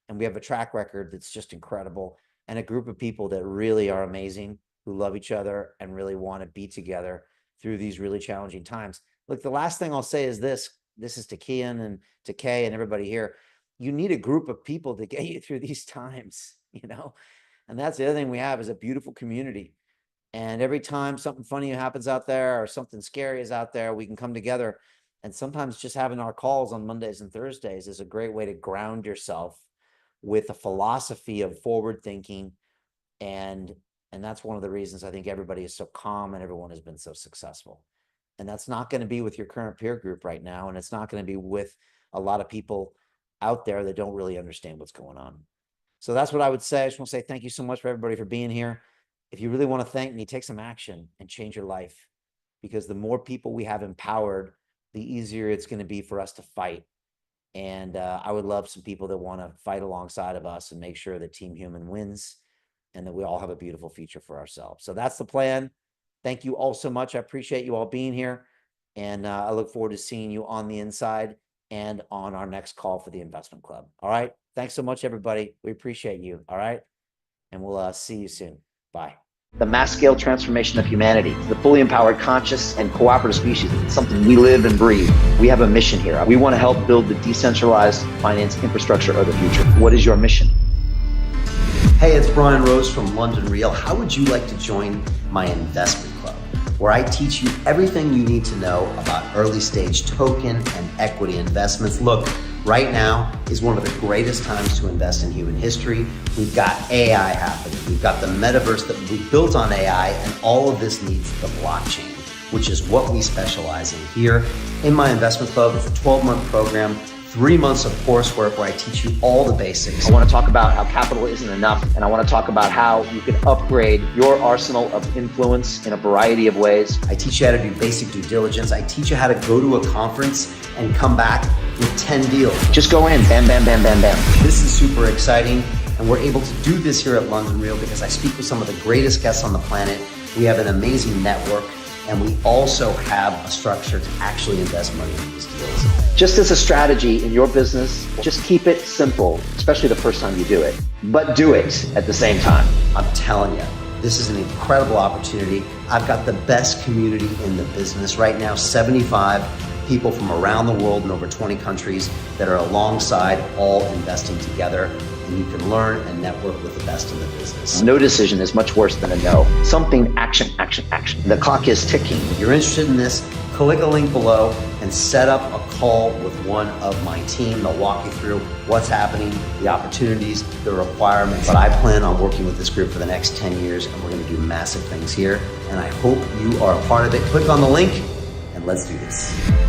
And we have a track record that's just incredible, and a group of people that really are amazing, who love each other and really want to be together through these really challenging times. Look, the last thing I'll say is this is to Kian and to Kay and everybody here. You need a group of people to get you through these times, you know? And that's the other thing we have, is a beautiful community. And every time something funny happens out there or something scary is out there, we can come together. And sometimes just having our calls on Mondays and Thursdays is a great way to ground yourself with a philosophy of forward thinking. And that's one of the reasons I think everybody is so calm and everyone has been so successful. And that's not going to be with your current peer group right now. And it's not going to be with a lot of people out there that don't really understand what's going on. So that's what I would say. I just want to say thank you so much for everybody for being here. If you really want to thank me, take some action and change your life, because the more people we have empowered, the easier it's going to be for us to fight. And I would love some people that want to fight alongside of us and make sure that Team Human wins and that we all have a beautiful future for ourselves. So that's the plan. Thank you all so much. I appreciate you all being here. And I look forward to seeing you on the inside and on our next call for the investment club. All right. Thanks so much, everybody. We appreciate you. All right. And we'll see you soon. Bye. The mass scale transformation of humanity, the fully empowered, conscious, and cooperative species. It's something we live and breathe. We have a mission here. We want to help build the decentralized finance infrastructure of the future. What is your mission? Hey, it's Brian Rose from London Real. How would you like to join my investment club, where I teach you everything you need to know about early stage token and equity investments? Look, right now is one of the greatest times to invest in human history. We've got AI happening. We've got the metaverse that we built on AI, and all of this needs the blockchain, which is what we specialize in here. In my investment club, it's a 12-month program, 3 months of coursework where I teach you all the basics. I want to talk about how capital isn't enough, and I want to talk about how you can upgrade your arsenal of influence in a variety of ways. I teach you how to do basic due diligence. I teach you how to go to a conference and come back with 10 deals. Just go in, bam, bam, bam, bam, bam. This is super exciting, and we're able to do this here at London Real because I speak with some of the greatest guests on the planet. We have an amazing network, and we also have a structure to actually invest money in these deals. Just as a strategy in your business, just keep it simple, especially the first time you do it, but do it at the same time. I'm telling you, this is an incredible opportunity. I've got the best community in the business right now, 75 people from around the world in over 20 countries that are alongside, all investing together. And you can learn and network with the best in the business. No decision is much worse than a no. Something, action, action, action. The clock is ticking. If you're interested in this, click a link below and set up a call with one of my team. They'll walk you through what's happening, the opportunities, the requirements. But I plan on working with this group for the next 10 years, and we're going to do massive things here. And I hope you are a part of it. Click on the link and let's do this.